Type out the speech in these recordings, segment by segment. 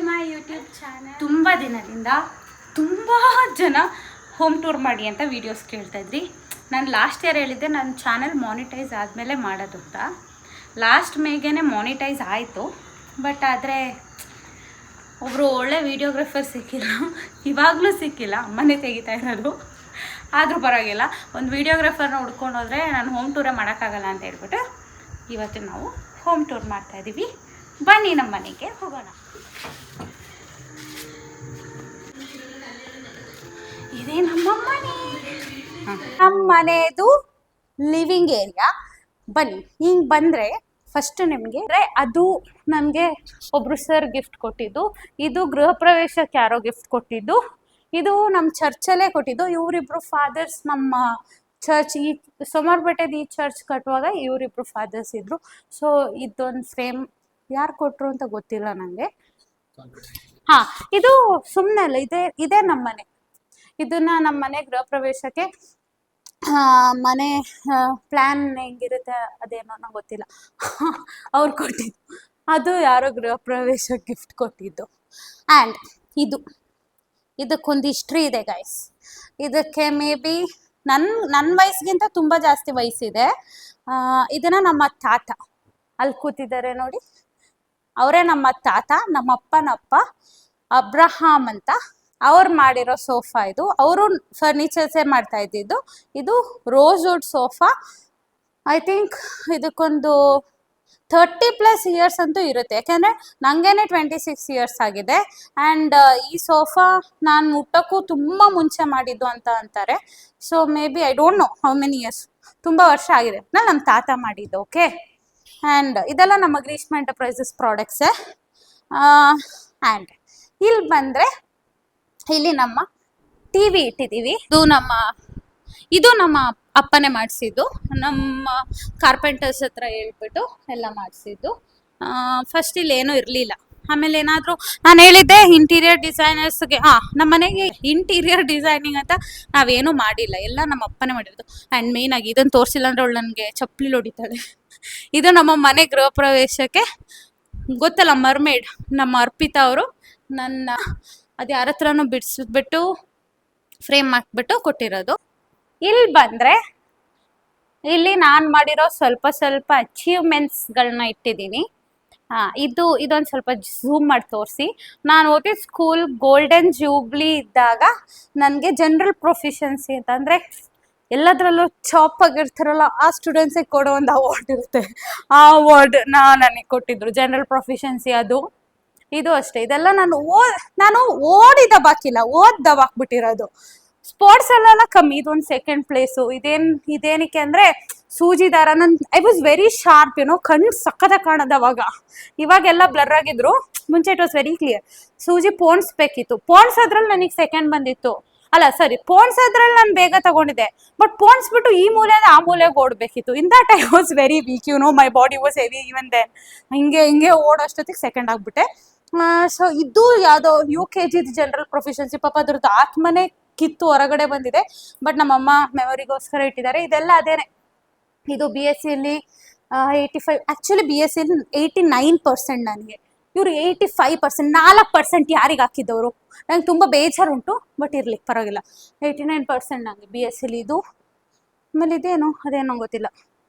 To my YouTube channel. ತುಂಬ ದಿನದಿಂದ ತುಂಬ ಜನ ಹೋಮ್ ಟೂರ್ ಮಾಡಿ ಅಂತ ವೀಡಿಯೋಸ್ ಕೇಳ್ತಾಯಿದ್ರಿ. ನಾನು ಲಾಸ್ಟ್ ಇಯರ್ ಹೇಳಿದ್ದೆ ನನ್ನ ಚಾನಲ್ ಮಾನಿಟೈಸ್ ಆದಮೇಲೆ ಮಾಡೋದು ಅಂತ. ಲಾಸ್ಟ್ ಮೇಗೇ ಮಾನಿಟೈಸ್ ಆಯಿತು, ಬಟ್ ಆದರೆ ಒಬ್ಬರು ಒಳ್ಳೆ ವೀಡಿಯೋಗ್ರಾಫರ್ ಸಿಕ್ಕಿಲ್ಲ, ಇವಾಗಲೂ ಸಿಕ್ಕಿಲ್ಲ, ಅಮ್ಮನೇ ತೆಗಿತಾ ಇರೋದು. ಆದರೂ ಪರವಾಗಿಲ್ಲ, ಒಂದು ವೀಡಿಯೋಗ್ರಾಫರ್ನ ಹುಡ್ಕೊಂಡು ಹೋದರೆ ನಾನು ಹೋಮ್ ಟೂರೇ ಮಾಡೋಕ್ಕಾಗಲ್ಲ ಅಂತ ಹೇಳ್ಬಿಟ್ಟು ಇವತ್ತು ನಾವು ಹೋಮ್ ಟೂರ್ ಮಾಡ್ತಾಯಿದ್ದೀವಿ. ಬನ್ನಿ ನಮ್ಮ ಮನೆಗೆ ಹೋಗೋಣ. ಇದೇ ನಮ್ಮ ಮನೆ. ನಮ್ಮ ಮನೆಯದು ಲಿವಿಂಗ್ ಏರಿಯಾ. ಬನ್ನಿ, ಹಿಂಗೆ ಬಂದರೆ ಫಸ್ಟ್ ನಿಮಗೆ ಅದು ನನಗೆ ಒಬ್ಬರು ಸರ್ ಗಿಫ್ಟ್ ಕೊಟ್ಟಿದ್ದು. ಇದು ಗೃಹ ಪ್ರವೇಶಕ್ಕೆ ಯಾರೋ ಗಿಫ್ಟ್ ಕೊಟ್ಟಿದ್ದು. ಇದು ನಮ್ಮ ಚರ್ಚಲ್ಲೇ ಕೊಟ್ಟಿದ್ದು. ಇವರಿಬ್ಬರು ಫಾದರ್ಸ್ ನಮ್ಮ ಚರ್ಚ್, ಈ ಸೋಮವಾರಪೇಟೆದು ಈ ಚರ್ಚ್ ಕಟ್ಟುವಾಗ ಇವರಿಬ್ಬರು ಫಾದರ್ಸ್ ಇದ್ದರು. ಸೊ ಇದೊಂದು ಫ್ರೇಮ್ ಯಾರು ಕೊಟ್ಟರು ಅಂತ ಗೊತ್ತಿಲ್ಲ ನನಗೆ. ಹಾಂ, ಇದು ಸುಮ್ಮನೆ ಅಲ್ಲ, ಇದೇ ನಮ್ಮ ಮನೆ. ಇದನ್ನು ನಮ್ಮ ಮನೆ ಗೃಹ ಪ್ರವೇಶಕ್ಕೆ ಮನೆ ಪ್ಲ್ಯಾನ್ ಹೆಂಗಿರುತ್ತೆ ಅದೇನೋ ನಂಗೆ ಗೊತ್ತಿಲ್ಲ, ಅವ್ರು ಕೊಟ್ಟಿದ್ದು. ಅದು ಯಾರೋ ಗೃಹ ಪ್ರವೇಶಕ್ಕೆ ಗಿಫ್ಟ್ ಕೊಟ್ಟಿದ್ದು. ಆ್ಯಂಡ್ ಇದಕ್ಕೊಂದು ಹಿಸ್ಟ್ರಿ ಇದೆ ಗೈಸ್. ಇದಕ್ಕೆ ಮೇ ಬಿ ನನ್ನ ವಯಸ್ಸಿಗಿಂತ ತುಂಬ ಜಾಸ್ತಿ ವಯಸ್ಸಿದೆ. ಇದನ್ನು ನಮ್ಮ ತಾತ ಅಲ್ಲಿ ಕೂತಿದ್ದಾರೆ ನೋಡಿ, ಅವರೇ ನಮ್ಮ ತಾತ, ನಮ್ಮ ಅಪ್ಪನಪ್ಪ ಅಬ್ರಹಾಮ್ ಅಂತ. ಅವ್ರು ಮಾಡಿರೋ ಸೋಫಾ ಇದು. ಅವರು ಫರ್ನಿಚರ್ಸೇ ಮಾಡ್ತಾ ಇದ್ದಿದ್ದು. ಇದು ರೋಸ್ವುಡ್ ಸೋಫಾ. ಐ ಥಿಂಕ್ ಇದಕ್ಕೊಂದು 30+ ಇಯರ್ಸ್ ಅಂತೂ ಇರುತ್ತೆ, ಯಾಕೆಂದರೆ ನನಗೇನೆ 26 ಇಯರ್ಸ್ ಆಗಿದೆ. ಆ್ಯಂಡ್ ಈ ಸೋಫಾ ನಾನು ಮುಟ್ಟೋಕ್ಕೂ ತುಂಬ ಮುಂಚೆ ಮಾಡಿದ್ದು ಅಂತ ಅಂತಾರೆ. So may be I don't know how many years, ತುಂಬ ವರ್ಷ ಆಗಿದೆ. ನಮ್ಮ ತಾತ ಮಾಡಿದ್ದು. ಓಕೆ, ಆ್ಯಂಡ್ ಇದೆಲ್ಲ ನಮ್ಮ ಗ್ರೀಷ್ಮ ಎಂಟರ್ಪ್ರೈಸಸ್ ಪ್ರಾಡಕ್ಟ್ಸೇ. ಆ್ಯಂಡ್ ಇಲ್ಲಿ ಬಂದರೆ ಇಲ್ಲಿ ನಮ್ಮ ಟಿ ವಿ ಇಟ್ಟಿದ್ದೀವಿ. ಇದು ನಮ್ಮ ಅಪ್ಪನೇ ಮಾಡಿಸಿದ್ದು. ನಮ್ಮ ಕಾರ್ಪೆಂಟರ್ಸ್ ಹತ್ರ ಹೇಳ್ಬಿಟ್ಟು ಎಲ್ಲ ಮಾಡಿಸಿದ್ದು. ಫಸ್ಟ್ ಇಲ್ಲಿ ಏನೂ ಇರಲಿಲ್ಲ. ಆಮೇಲೆ ಏನಾದರೂ ನಾನು ಹೇಳಿದ್ದೆ ಇಂಟೀರಿಯರ್ ಡಿಸೈನರ್ಸ್ಗೆ, ನಮ್ಮ ಮನೆಗೆ ಇಂಟೀರಿಯರ್ ಡಿಸೈನಿಂಗ್ ಅಂತ ನಾವೇನೂ ಮಾಡಿಲ್ಲ, ಎಲ್ಲ ನಮ್ಮ ಅಪ್ಪನೇ ಮಾಡಿರೋದು. ಆ್ಯಂಡ್ ಮೇಯ್ನಾಗಿ ಇದನ್ನು ತೋರಿಸಿಲ್ಲ ಅಂದರೆ ಅವಳು ನನಗೆ ಚಪ್ಪಲಿ ಹೊಡಿತಾಳೆ. ಇದು ನಮ್ಮ ಮನೆ ಗೃಹ ಪ್ರವೇಶಕ್ಕೆ ಗೊತ್ತಲ್ಲ, ಮರ್ಮೇಡ್ ನಮ್ಮ ಅರ್ಪಿತಾ ಅವರು ಅದು ಯಾರ ಹತ್ರನೂ ಬಿಡಿಸ್ಬಿಟ್ಟು ಫ್ರೇಮ್ ಹಾಕ್ಬಿಟ್ಟು ಕೊಟ್ಟಿರೋದು. ಇಲ್ಲಿ ಬಂದರೆ ಇಲ್ಲಿ ನಾನು ಮಾಡಿರೋ ಸ್ವಲ್ಪ ಅಚೀವ್ಮೆಂಟ್ಸ್ಗಳನ್ನ ಇಟ್ಟಿದ್ದೀನಿ. ಇದೊಂದು ಸ್ವಲ್ಪ ಝೂಮ್ ಮಾಡಿ ತೋರಿಸಿ. ನಾನು ಓದಿದ ಸ್ಕೂಲ್ ಗೋಲ್ಡನ್ ಜೂಬ್ಲಿ ಇದ್ದಾಗ ನನಗೆ ಜನರಲ್ ಪ್ರೊಫಿಷನ್ಸಿ ಅಂತಂದರೆ ಎಲ್ಲದರಲ್ಲೂ ಚಾಪ್ ಆಗಿರ್ತಾರಲ್ಲ, ಆ ಸ್ಟೂಡೆಂಟ್ಸಿಗೆ ಕೊಡೋ ಒಂದು ಅವಾರ್ಡ್ ಇರುತ್ತೆ. ಆ ಅವಾರ್ಡ್ನ ನನಗೆ ಕೊಟ್ಟಿದ್ರು, ಜನರಲ್ ಪ್ರೊಫಿಷನ್ಸಿ. ಇದು ಅಷ್ಟೇ. ಇದೆಲ್ಲ ನಾನು ಓದಿದ ಬಾಕಿಲ್ಲ, ಓದ್ದವಾಕ್ಬಿಟ್ಟಿರೋದು. ಸ್ಪೋರ್ಟ್ಸಲ್ಲೆಲ್ಲ ಕಮ್ಮಿ. ಇದೊಂದು 2nd ಪ್ಲೇಸು. ಇದೇನಕ್ಕೆ ಅಂದರೆ ಸೂಜಿ ದಾರ. ಐ ವಾಸ್ ವೆರಿ ಶಾರ್ಪ್, ಕಣ್ಣು ಸಕ್ಕತ್ತಾಗಿ ಕಾಣೋದು ಅವಾಗ. ಇವಾಗೆಲ್ಲ ಬ್ಲರ್ ಆಗಿದ್ರು, ಮುಂಚೆ ಇಟ್ ವಾಸ್ ವೆರಿ ಕ್ಲಿಯರ್. ಸೂಜಿ ಪೋಣಿಸ್ಬೇಕಿತ್ತು. ಪೋಣಿಸೋದ್ರಲ್ಲಿ ನನಗೆ 2nd ಬಂದಿತ್ತು. ಪೋಣಿಸೋದ್ರಲ್ಲಿ ನಾನು ಬೇಗ ತಗೊಂಡಿದ್ದೆ, ಬಟ್ ಪೋಣಿಸ್ಬಿಟ್ಟು ಈ ಮೂಲೆಯಿಂದ ಆ ಮೂಲೆಗೆ ಓಡಬೇಕಿತ್ತು. In that I was very weak, my body was heavy. Even then ಹಿಂಗೆ ಓಡೋಷ್ಟೊತ್ತಿಗೆ 2nd ಆಗ್ಬಿಟ್ಟೆ. ಸೊ ಇದು ಯಾವುದೋ UKG ಜನರಲ್ ಪ್ರೊಫಿಷನ್ಸಿ. ಪಾಪ ಅದ್ರದ್ದು ಆತ್ಮನೇ ಕಿತ್ತು ಹೊರಗಡೆ ಬಂದಿದೆ, ಬಟ್ ನಮ್ಮಮ್ಮ ಮೆಮೊರಿಗೋಸ್ಕರ ಇಟ್ಟಿದ್ದಾರೆ. ಇದೆಲ್ಲ ಅದೇನೆ. ಇದು BSCಯಲ್ಲಿ 85, ಆ್ಯಕ್ಚುಲಿ BSCಯಲ್ಲಿ 89% ನನಗೆ. ಇವರು 85%, 4% ಯಾರಿಗೆ ಹಾಕಿದ್ದವರು. ನಂಗೆ ತುಂಬ ಬೇಜಾರುಂಟು, ಬಟ್ ಇರಲಿ ಪರವಾಗಿಲ್ಲ. 89% ನನಗೆ BSCಲಿ ಇದು. ಆಮೇಲೆ ಅದೇನೋ ಗೊತ್ತಿಲ್ಲ.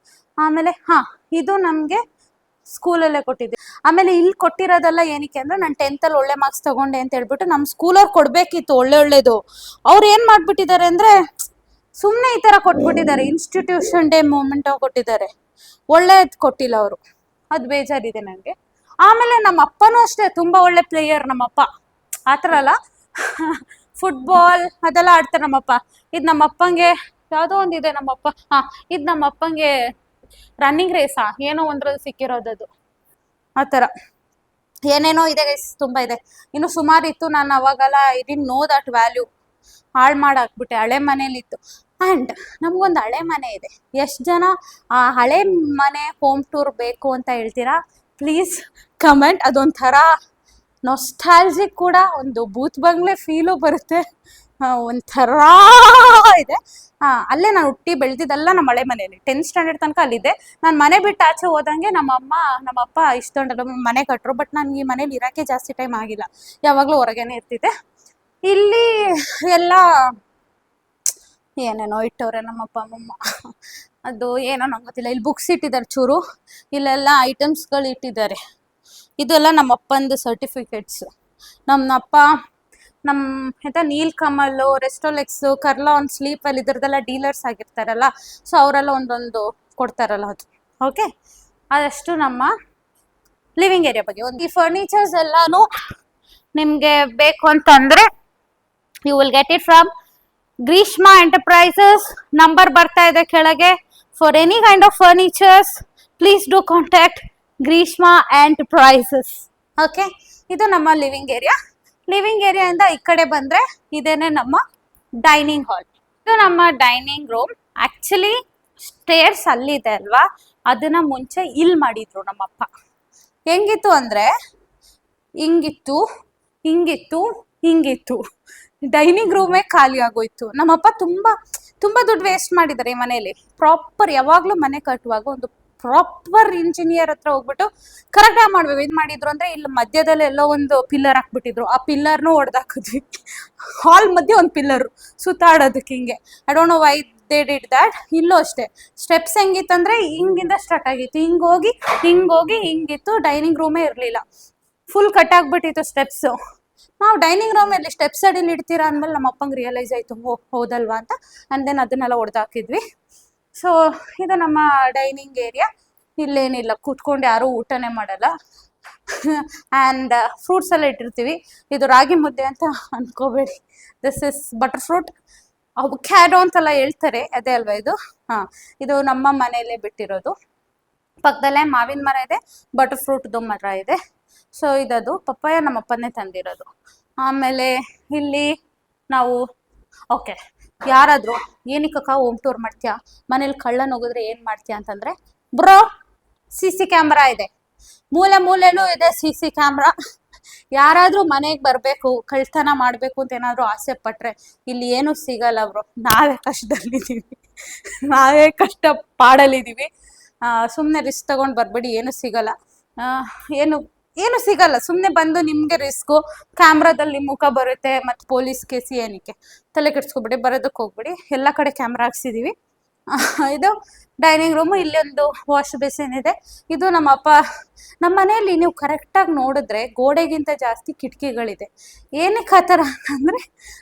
ಆಮೇಲೆ ಇದು ನಮಗೆ ಸ್ಕೂಲಲ್ಲೇ ಕೊಟ್ಟಿದ್ದೆ. ಆಮೇಲೆ ಇಲ್ಲಿ ಕೊಟ್ಟಿರೋದೆಲ್ಲ ಏನಕ್ಕೆ ಅಂದರೆ ನಾನು 10th ಒಳ್ಳೆ ಮಾರ್ಕ್ಸ್ ತಗೊಂಡೆ ಅಂತ ಹೇಳ್ಬಿಟ್ಟು ನಮ್ಮ ಸ್ಕೂಲವ್ರು ಕೊಡಬೇಕಿತ್ತು ಒಳ್ಳೇದು. ಅವ್ರು ಏನು ಮಾಡಿಬಿಟ್ಟಿದ್ದಾರೆ ಅಂದರೆ ಸುಮ್ಮನೆ ಈ ಥರ ಕೊಟ್ಬಿಟ್ಟಿದ್ದಾರೆ. ಇನ್ಸ್ಟಿಟ್ಯೂಷನ್ ಡೇ ಮೂಮೆಂಟ್ ಕೊಟ್ಟಿದ್ದಾರೆ, ಒಳ್ಳೇದು ಕೊಟ್ಟಿಲ್ಲ ಅವರು. ಅದು ಬೇಜಾರಿದೆ ನನಗೆ. ಆಮೇಲೆ ನಮ್ಮ ಅಪ್ಪನೂ ಅಷ್ಟೇ, ತುಂಬ ಒಳ್ಳೆ ಪ್ಲೇಯರ್ ನಮ್ಮಪ್ಪ. ಆ ಥರ ಅಲ್ಲ, ಫುಟ್ಬಾಲ್ ಅದೆಲ್ಲ ಆಡ್ತಾರೆ ನಮ್ಮಪ್ಪ. ಇದು ನಮ್ಮ ಅಪ್ಪಂಗೆ ಯಾವುದೋ ಒಂದಿದೆ ನಮ್ಮಪ್ಪ. ಇದು ನಮ್ಮ ಅಪ್ಪಂಗೆ ರನ್ನಿಂಗ್ ರೇಸಾ ಏನೋ ಒಂದ್ರಲ್ಲಿ ಸಿಕ್ಕಿರೋದದು. ಆ ಥರ ಏನೇನೋ ಇದೆ ಗೈಸ್, ತುಂಬ ಇದೆ. ಇನ್ನು ಸುಮಾರು ಇತ್ತು. ನಾನು ಅವಾಗೆಲ್ಲ I didn't no that value. ಹಾಳು ಮಾಡಾಕ್ಬಿಟ್ಟೆ. ಹಳೆ ಮನೇಲಿತ್ತು. ಆ್ಯಂಡ್ ನಮಗೊಂದು ಹಳೆ ಮನೆ ಇದೆ. ಎಷ್ಟು ಜನ ಆ ಹಳೆ ಮನೆ ಹೋಮ್ ಟೂರ್ ಬೇಕು ಅಂತ ಹೇಳ್ತೀರಾ? Please comment. ಅದೊಂಥರ ನೊಸ್ಟಾಲ್ಜಿಕ್ ಕೂಡ, ಒಂದು ಬೂತ್ ಬಂಗ್ಲೆ ಫೀಲು ಬರುತ್ತೆ. ಒಂಥರ ಇದೆ. ಅಲ್ಲೇ ನಾನು ಹುಟ್ಟಿ ಬೆಳೆದಿದ್ದೆಲ್ಲ ನಮ್ಮ ಮಳೆ ಮನೆಯಲ್ಲಿ 10th ಸ್ಟ್ಯಾಂಡರ್ಡ್ ತನಕ ಅಲ್ಲಿದೆ. ನಾನು ಮನೆ ಬಿಟ್ಟು ಆಚೆ ಹೋದಂಗೆ ನಮ್ಮ ಅಪ್ಪ ಇಷ್ಟೊಂದು ಮನೆ ಕಟ್ಟರು. ಬಟ್ ನನ್ಗೆ ಈ ಮನೇಲಿ ಇರೋಕ್ಕೆ ಜಾಸ್ತಿ ಟೈಮ್ ಆಗಿಲ್ಲ, ಯಾವಾಗಲೂ ಹೊರಗೇನೆ ಇರ್ತಿದ್ದೆ. ಇಲ್ಲಿ ಎಲ್ಲ ಏನೇನೋ ಇಟ್ಟವ್ರೆ ನಮ್ಮಪ್ಪ ಅಮ್ಮಮ್ಮ, ಅದು ಏನೋ ನಂಗೆ ಗೊತ್ತಿಲ್ಲ. ಇಲ್ಲಿ ಬುಕ್ಸ್ ಇಟ್ಟಿದ್ದಾರೆ ಚೂರು, ಇಲ್ಲೆಲ್ಲ ಐಟಮ್ಸ್ಗಳು ಇಟ್ಟಿದ್ದಾರೆ. ಇದೆಲ್ಲ ನಮ್ಮ ಅಪ್ಪಂದು ಸರ್ಟಿಫಿಕೇಟ್ಸ್. ನಮ್ಮಪ್ಪ ನೀಲ್ಕಮಲ್ಲು, ರೆಸ್ಟೋಲೆಕ್ಸು, ಕರ್ಲಾನ್, ಸ್ಲೀಪಲ್ಲಿ ಇದ್ರದ್ದೆಲ್ಲ ಡೀಲರ್ಸ್ ಆಗಿರ್ತಾರಲ್ಲ, ಸೊ ಅವರೆಲ್ಲ ಒಂದೊಂದು ಕೊಡ್ತಾರಲ್ಲ ಅದು. ಓಕೆ, ಅದಷ್ಟು ನಮ್ಮ ಲಿವಿಂಗ್ ಏರಿಯಾ ಬಗ್ಗೆ. ಈ ಫರ್ನಿಚರ್ಸ್ ಎಲ್ಲಾನು ನಿಮಗೆ ಬೇಕು ಅಂತಂದರೆ you will get it from Greeshma enterprises. Number ಬರ್ತಾ ಇದೆ ಕೆಳಗೆ. For any kind of furnitures please do contact Greeshma enterprises. Okay, ಇದು ನಮ್ಮ ಲಿವಿಂಗ್ ಏರಿಯಾ. ಲಿವಿಂಗ್ ಏರಿಯಾದಿಂದ ಈ ಕಡೆ ಬಂದ್ರೆ ಇದೇನೆ ನಮ್ಮ ಡೈನಿಂಗ್ ಹಾಲ್. ಇದು ನಮ್ಮ ಡೈನಿಂಗ್ ರೂಮ್. ಆಕ್ಚುಲಿ ಸ್ಟೇರ್ಸ್ ಅಲ್ಲಿದೆ ಅಲ್ವಾ, ಅದನ್ನ ಮುಂಚೆ ಇಲ್ಲಿ ಮಾಡಿದ್ರು ನಮ್ಮಪ್ಪ. ಹೆಂಗಿತ್ತು ಅಂದ್ರೆ ಹಿಂಗಿತ್ತು, ಹಿಂಗಿತ್ತು, ಹಿಂಗಿತ್ತು. ಡೈನಿಂಗ್ ರೂಮೇ ಖಾಲಿ ಆಗೋಯ್ತು. ನಮ್ಮಪ್ಪ ತುಂಬಾ ದುಡ್ಡು ವೇಸ್ಟ್ ಮಾಡಿದ್ದಾರೆ ಈ ಮನೆಯಲ್ಲಿ. ಪ್ರಾಪರ್ ಯಾವಾಗ್ಲೂ ಮನೆ ಕಟ್ಟುವಾಗ ಒಂದು ಪ್ರಾಪರ್ ಇಂಜಿನಿಯರ್ ಹತ್ರ ಹೋಗ್ಬಿಟ್ಟು ಕರೆಕ್ಟ್ ಆಗಿ ಮಾಡ್ಬೇಕು. ಇದು ಮಾಡಿದ್ರು ಅಂದ್ರೆ ಇಲ್ಲಿ ಮಧ್ಯದಲ್ಲಿ ಎಲ್ಲೋ ಒಂದು ಪಿಲ್ಲರ್ ಹಾಕ್ಬಿಟ್ಟಿದ್ರು, ಆ ಪಿಲ್ಲರ್ನು ಹೊಡೆದಾಕಿದ್ವಿ. ಹಾಲ್ ಮಧ್ಯೆ ಒಂದು ಪಿಲ್ಲರ್ ಸುತ್ತಾಡೋದಕ್ಕೆ ಹಿಂಗೆ. I don't know why they did that. ಇಲ್ಲೂ ಅಷ್ಟೇ ಸ್ಟೆಪ್ಸ್ ಹೆಂಗಿತ್ತಂದ್ರೆ ಹಿಂಗಿಂದ ಸ್ಟಾರ್ಟ್ ಆಗಿತ್ತು, ಹಿಂಗೋಗಿ ಹಿಂಗಿತ್ತು. ಡೈನಿಂಗ್ ರೂಮೇ ಇರಲಿಲ್ಲ, ಫುಲ್ ಕಟ್ ಆಗ್ಬಿಟ್ಟಿತ್ತು ಸ್ಟೆಪ್ಸ್. ನಾವು ಡೈನಿಂಗ್ ರೂಮ್ ಅಲ್ಲಿ ಸ್ಟೆಪ್ಸ್ ಅಡಿಲಿ ಇಡ್ತೀರಾ ಅಂದ್ಮೇಲೆ ನಮ್ಮ ಅಪ್ಪಂಗೆ ರಿಯಲೈಸ್ ಆಯ್ತು, ಹೌದಲ್ವಾ ಅಂತ. ಅಂಡ್ ದೆನ್ ಅದನ್ನೆಲ್ಲ ಹೊಡೆದಾಕಿದ್ವಿ. ಸೊ ಇದು ನಮ್ಮ ಡೈನಿಂಗ್ ಏರಿಯಾ. ಇಲ್ಲೇನಿಲ್ಲ, ಕೂತ್ಕೊಂಡು ಯಾರು ಊಟನೇ ಮಾಡಲ್ಲ. ಆ್ಯಂಡ್ ಫ್ರೂಟ್ಸ್ ಎಲ್ಲ ಇಟ್ಟಿರ್ತೀವಿ. ಇದು ರಾಗಿ ಮುದ್ದೆ ಅಂತ ಅನ್ಕೋಬೇಡಿ, ದಿಸ್ ಇಸ್ ಬಟರ್ ಫ್ರೂಟ್. ಕ್ಯಾಡೋ ಅಂತೆಲ್ಲ ಹೇಳ್ತಾರೆ, ಅದೇ ಅಲ್ವಾ ಇದು? ಇದು ನಮ್ಮ ಮನೆಯಲ್ಲೇ ಬಿಟ್ಟಿರೋದು. ಪಕ್ಕದಲ್ಲೇ ಮಾವಿನ ಮರ ಇದೆ, ಬಟರ್ ಫ್ರೂಟ್ದು ಮರ ಇದೆ. ಸೊ ಇದದು ಪಪ್ಪಾಯ ನಮ್ಮಪ್ಪನೇ ತಂದಿರೋದು. ಆಮೇಲೆ ಇಲ್ಲಿ ನಾವು ಓಕೆ, ಯಾರಾದರೂ ಏನಕ್ಕಕ್ಕ ಹೋಮ್ ಟೂರ್ ಮಾಡ್ತೀಯಾ, ಮನೇಲಿ ಕಳ್ಳ ನುಗ್ಗಿದ್ರೆ ಏನು ಮಾಡ್ತೀಯಾ ಅಂತಂದರೆ, ಬ್ರೋ CC ಕ್ಯಾಮ್ರಾ ಇದೆ, ಮೂಲೆನೂ ಇದೆ CC ಕ್ಯಾಮ್ರಾ. ಯಾರಾದರೂ ಮನೆಗೆ ಬರಬೇಕು, ಕಳ್ತನ ಮಾಡಬೇಕು ಅಂತ ಏನಾದರೂ ಆಸೆ ಪಟ್ಟರೆ ಇಲ್ಲಿ ಏನೂ ಸಿಗಲ್ಲ ಬ್ರೋ. ನಾವೇ ಕಷ್ಟದಲ್ಲಿದ್ದೀವಿ, ನಾವೇ ಕಷ್ಟ ಪಾಡಲಿದ್ದೀವಿ. ಸುಮ್ಮನೆ ರಿಸ್ಕ್ ತಗೊಂಡು ಬರಬೇಡಿ, ಏನೂ ಸಿಗಲ್ಲ. ಏನು ಸಿಗಲ್ಲ, ಸುಮ್ಮನೆ ಬಂದು ನಿಮಗೆ ರಿಸ್ಕು. ಕ್ಯಾಮ್ರಾದಲ್ಲಿ ಮುಖ ಬರುತ್ತೆ, ಮತ್ತು ಪೊಲೀಸ್ ಕೇಸ್ ಏನಕ್ಕೆ ತಲೆ ಕೆಡ್ಸ್ಕೊಬಿಡಿ, ಬರೋದಕ್ಕೆ ಹೋಗ್ಬಿಡಿ. ಎಲ್ಲ ಕಡೆ ಕ್ಯಾಮ್ರಾ ಹಾಕ್ಸಿದೀವಿ. ಇದು ಡೈನಿಂಗ್ ರೂಮು. ಇಲ್ಲೊಂದು ವಾಶ್ ಬೇಸಿನ್ ಇದೆ. ಇದು ನಮ್ಮ ಮನೆಯಲ್ಲಿ ನೀವು ಕರೆಕ್ಟಾಗಿ ನೋಡಿದ್ರೆ ಗೋಡೆಗಿಂತ ಜಾಸ್ತಿ ಕಿಟಕಿಗಳಿದೆ. ಏನಕ್ಕೆ ಆ ಥರ ಅಂತಂದರೆ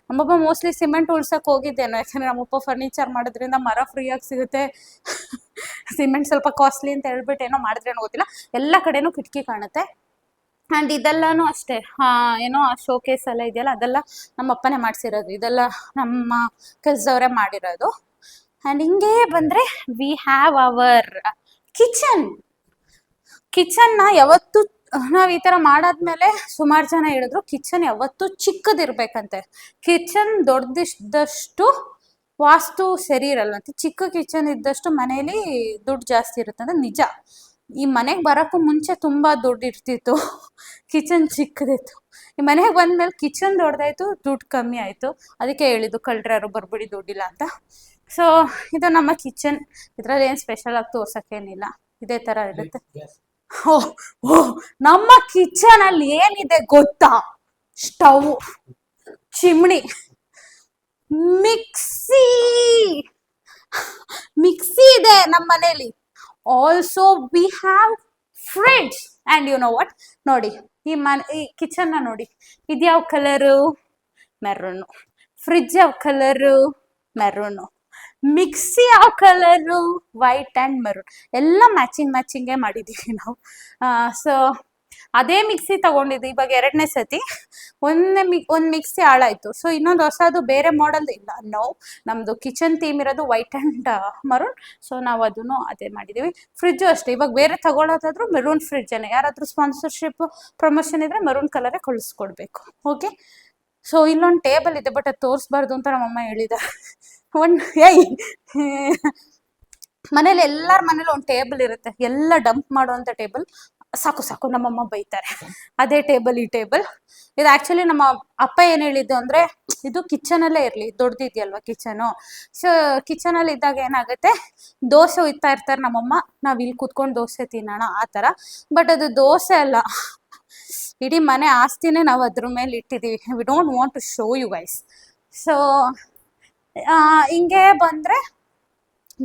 ನಮ್ಮಪ್ಪ ಮೋಸ್ಟ್ಲಿ ಸಿಮೆಂಟ್ ಉಳ್ಸಕ್ಕೆ ಹೋಗಿದ್ದೇನೋ, ಯಾಕಂದರೆ ನಮ್ಮಪ್ಪ ಫರ್ನಿಚರ್ ಮಾಡೋದ್ರಿಂದ ಮರ ಫ್ರೀಯಾಗಿ ಸಿಗುತ್ತೆ, ಸಿಮೆಂಟ್ ಸ್ವಲ್ಪ ಕಾಸ್ಟ್ಲಿ ಅಂತ ಹೇಳ್ಬಿಟ್ಟು ಏನೋ ಮಾಡಿದ್ರೇನೋ ಗೊತ್ತಿಲ್ಲ, ಎಲ್ಲ ಕಡೆನೂ ಕಿಟಕಿ ಕಾಣುತ್ತೆ. ಆ್ಯಂಡ್ ಇದೆಲ್ಲನೂ ಅಷ್ಟೇ, ಏನೋ ಆ ಶೋಕೇಸ್ ಎಲ್ಲ ಇದೆಯಲ್ಲ, ಅದೆಲ್ಲ ನಮ್ಮ ಅಪ್ಪನೇ ಮಾಡಿಸಿರೋದು. ಇದೆಲ್ಲ ನಮ್ಮ ಕೆಲಸದವರೇ ಮಾಡಿರೋದು. ಆ್ಯಂಡ್ ಹಿಂಗೆ ಬಂದರೆ ವಿ ಹ್ಯಾವ್ ಅವರ್ ಕಿಚನ್ನ ಯಾವತ್ತು ನಾವು ಈ ಥರ ಮಾಡಾದ್ಮೇಲೆ ಸುಮಾರು ಜನ ಹೇಳಿದ್ರು ಕಿಚನ್ ಯಾವತ್ತೂ ಚಿಕ್ಕದಿರ್ಬೇಕಂತೆ. ಕಿಚನ್ ದೊಡ್ಡದಿದ್ದಷ್ಟು ವಾಸ್ತು ಸರಿ ಇರಲ್ವಂತೆ. ಚಿಕ್ಕ ಕಿಚನ್ ಇದ್ದಷ್ಟು ಮನೇಲಿ ದುಡ್ಡು ಜಾಸ್ತಿ ಇರುತ್ತೆ ಅಂತ. ನಿಜ, ಈ ಮನೆಗೆ ಬರೋಕ್ಕೂ ಮುಂಚೆ ತುಂಬ ದುಡ್ಡು ಇರ್ತಿತ್ತು, ಕಿಚನ್ ಚಿಕ್ಕದಿತ್ತು. ಈ ಮನೆಗೆ ಬಂದ್ಮೇಲೆ ಕಿಚನ್ ದೊಡ್ಡದಾಯ್ತು, ದುಡ್ಡು ಕಮ್ಮಿ ಆಯಿತು. ಅದಕ್ಕೆ ಹೇಳಿದ್ದು ಕಳ್ರಾರು ಬರ್ಬಿಡಿ ದುಡ್ಡಿಲ್ಲ ಅಂತ. ಸೊ ಇದು ನಮ್ಮ ಕಿಚನ್. ಇದ್ರಲ್ಲಿ ಏನು ಸ್ಪೆಷಲ್ ಆಗಿ ತೋರ್ಸೋಕ್ಕೇನಿಲ್ಲ, ಇದೇ ಥರ ಇರುತ್ತೆ. ನಮ್ಮ ಕಿಚನ್ ಅಲ್ಲಿ ಏನಿದೆ ಗೊತ್ತಾ? ಸ್ಟವ್, ಚಿಮ್ನಿ, ಮಿಕ್ಸಿ ಇದೆ ನಮ್ಮ ಮನೇಲಿ. Also we have fridge. And you know what, ನೋಡಿ ಈ ಕಿಚನ್ನ ನೋಡಿ, ಇದ್ಯಾವ ಕಲರು? ಮೆರೂನು. ಫ್ರಿಡ್ಜ್ ಯಾವ ಕಲರು? ಮೆರೂನು. ಮಿಕ್ಸಿ ಯಾವ ಕಲರು? White and maroon. ಎಲ್ಲ ಮ್ಯಾಚಿಂಗೇ ಮಾಡಿದ್ದೀವಿ ನಾವು. ಸೊ ಅದೇ ಮಿಕ್ಸಿ ತಗೊಂಡಿದ್ದು ಇವಾಗ 2ನೇ ಸತಿ. ಒಂದು ಮಿಕ್ಸಿ ಹಾಳಾಯಿತು, ಸೊ ಇನ್ನೊಂದು ಹೊಸದು ಬೇರೆ ಮಾಡೆಲ್ ಇಲ್ಲ. ನಮ್ಮದು ಕಿಚನ್ ಥೀಮ್ ಇರೋದು ವೈಟ್ ಆ್ಯಂಡ್ ಮರೂನ್. ಸೊ ನಾವು ಅದನ್ನು ಅದೇ ಮಾಡಿದ್ದೀವಿ. ಫ್ರಿಡ್ಜು ಅಷ್ಟೇ, ಇವಾಗ ಬೇರೆ ತಗೊಳ್ಳೋದಾದ್ರೂ ಮೆರೂನ್ ಫ್ರಿಡ್ಜನ್ನೇ. ಯಾರಾದರೂ ಸ್ಪಾನ್ಸರ್ಶಿಪ್ ಪ್ರಮೋಷನ್ ಇದ್ದರೆ ಮೆರೂನ್ ಕಲರೇ ಕಳಿಸ್ಕೊಡ್ಬೇಕು. ಓಕೆ, ಸೊ ಇಲ್ಲೊಂದು ಟೇಬಲ್ ಇದೆ, ಬಟ್ ಅದು ತೋರಿಸ್ಬಾರ್ದು ಅಂತ ನಮ್ಮಮ್ಮ ಹೇಳಿದ್ದಾರೆ. ಮನೇಲಿ ಎಲ್ಲರ ಮನೇಲಿ ಒಂದು ಟೇಬಲ್ ಇರುತ್ತೆ, ಎಲ್ಲ ಡಂಪ್ ಮಾಡುವಂಥ ಟೇಬಲ್. ಸಾಕು ಸಾಕು ನಮ್ಮಮ್ಮ ಬೈತಾರೆ. ಅದೇ ಟೇಬಲ್ ಈ ಟೇಬಲ್. ಇದು ಆಕ್ಚುಲಿ ನಮ್ಮ ಅಪ್ಪ ಏನ್ ಹೇಳಿದ್ದು ಅಂದ್ರೆ, ಇದು ಕಿಚನ್ ಅಲ್ಲೇ ಇರ್ಲಿ, ದೊಡ್ಡದಿದೆಯಲ್ವಾ ಕಿಚನು. ಸೊ ಕಿಚನ್ ಅಲ್ಲಿ ಇದ್ದಾಗ ಏನಾಗುತ್ತೆ, ದೋಸೆ ಒಯ್ತಾ ಇರ್ತಾರೆ ನಮ್ಮಮ್ಮ, ನಾವ್ ಇಲ್ಲಿ ಕುತ್ಕೊಂಡು ದೋಸೆ ತಿನ್ನೋಣ ಆ ತರ. ಬಟ್ ಅದು ದೋಸೆ ಅಲ್ಲ, ಇಡೀ ಮನೆ ಆಸ್ತಿನೇ ನಾವು ಅದ್ರ ಮೇಲೆ ಇಟ್ಟಿದೀವಿ. We don't want to show you guys. So ಹಿಂಗೆ ಬಂದ್ರೆ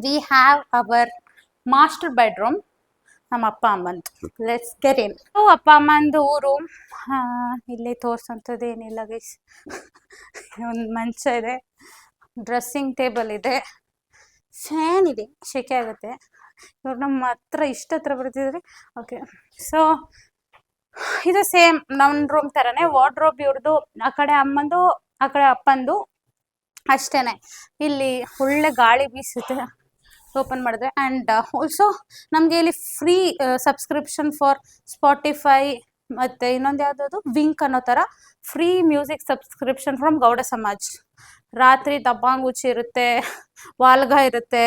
we have our master bedroom, ನಮ್ಮ ಅಪ್ಪ ಅಮ್ಮಂದು. Let's get in. ಅಪ್ಪ ಅಮ್ಮಂದು ರೂಮ್ ಇಲ್ಲಿ ತೋರ್ಸಂಥದ್ದು ಏನಿಲ್ಲ ಗೈಸ್. ಒಂದು ಮಂಚ ಇದೆ, ಡ್ರೆಸ್ಸಿಂಗ್ ಟೇಬಲ್ ಇದೆ, ಫ್ಯಾನ್ ಇದೆ, ಶೆಕೆ ಆಗುತ್ತೆ. ಇವ್ರು ನಮ್ಮ ಹತ್ರ ಹತ್ರ ಬರ್ತಿದ್ರಿ. ಓಕೆ, ಸೊ ಇದು ಸೇಮ್ ನನ್ನ ರೂಮ್ ಥರನೇ. ವಾರ್ಡ್ರೋಬ್ ಇವ್ರದ್ದು, ಆ ಕಡೆ ಅಮ್ಮಂದು ಆ ಕಡೆ ಅಪ್ಪಂದು ಅಷ್ಟೇನೆ. ಇಲ್ಲಿ ಒಳ್ಳೆ ಗಾಳಿ ಬೀಸುತ್ತೆ ಓಪನ್ ಮಾಡಿದ್ರೆ. ಆ್ಯಂಡ್ ಆಲ್ಸೋ ನಮಗೆ ಇಲ್ಲಿ ಫ್ರೀ ಸಬ್ಸ್ಕ್ರಿಪ್ಷನ್ ಫಾರ್ ಸ್ಪಾಟಿಫೈ ಮತ್ತು ಇನ್ನೊಂದು ಯಾವುದಾದ್ರು ವಿಂಕ್ ಅನ್ನೋ ಥರ free music subscription from Gowda Samaj. ರಾತ್ರಿ ದಬ್ಬಾಂಗುಚಿ ಇರುತ್ತೆ, ವಾಲ್ಗ ಇರುತ್ತೆ,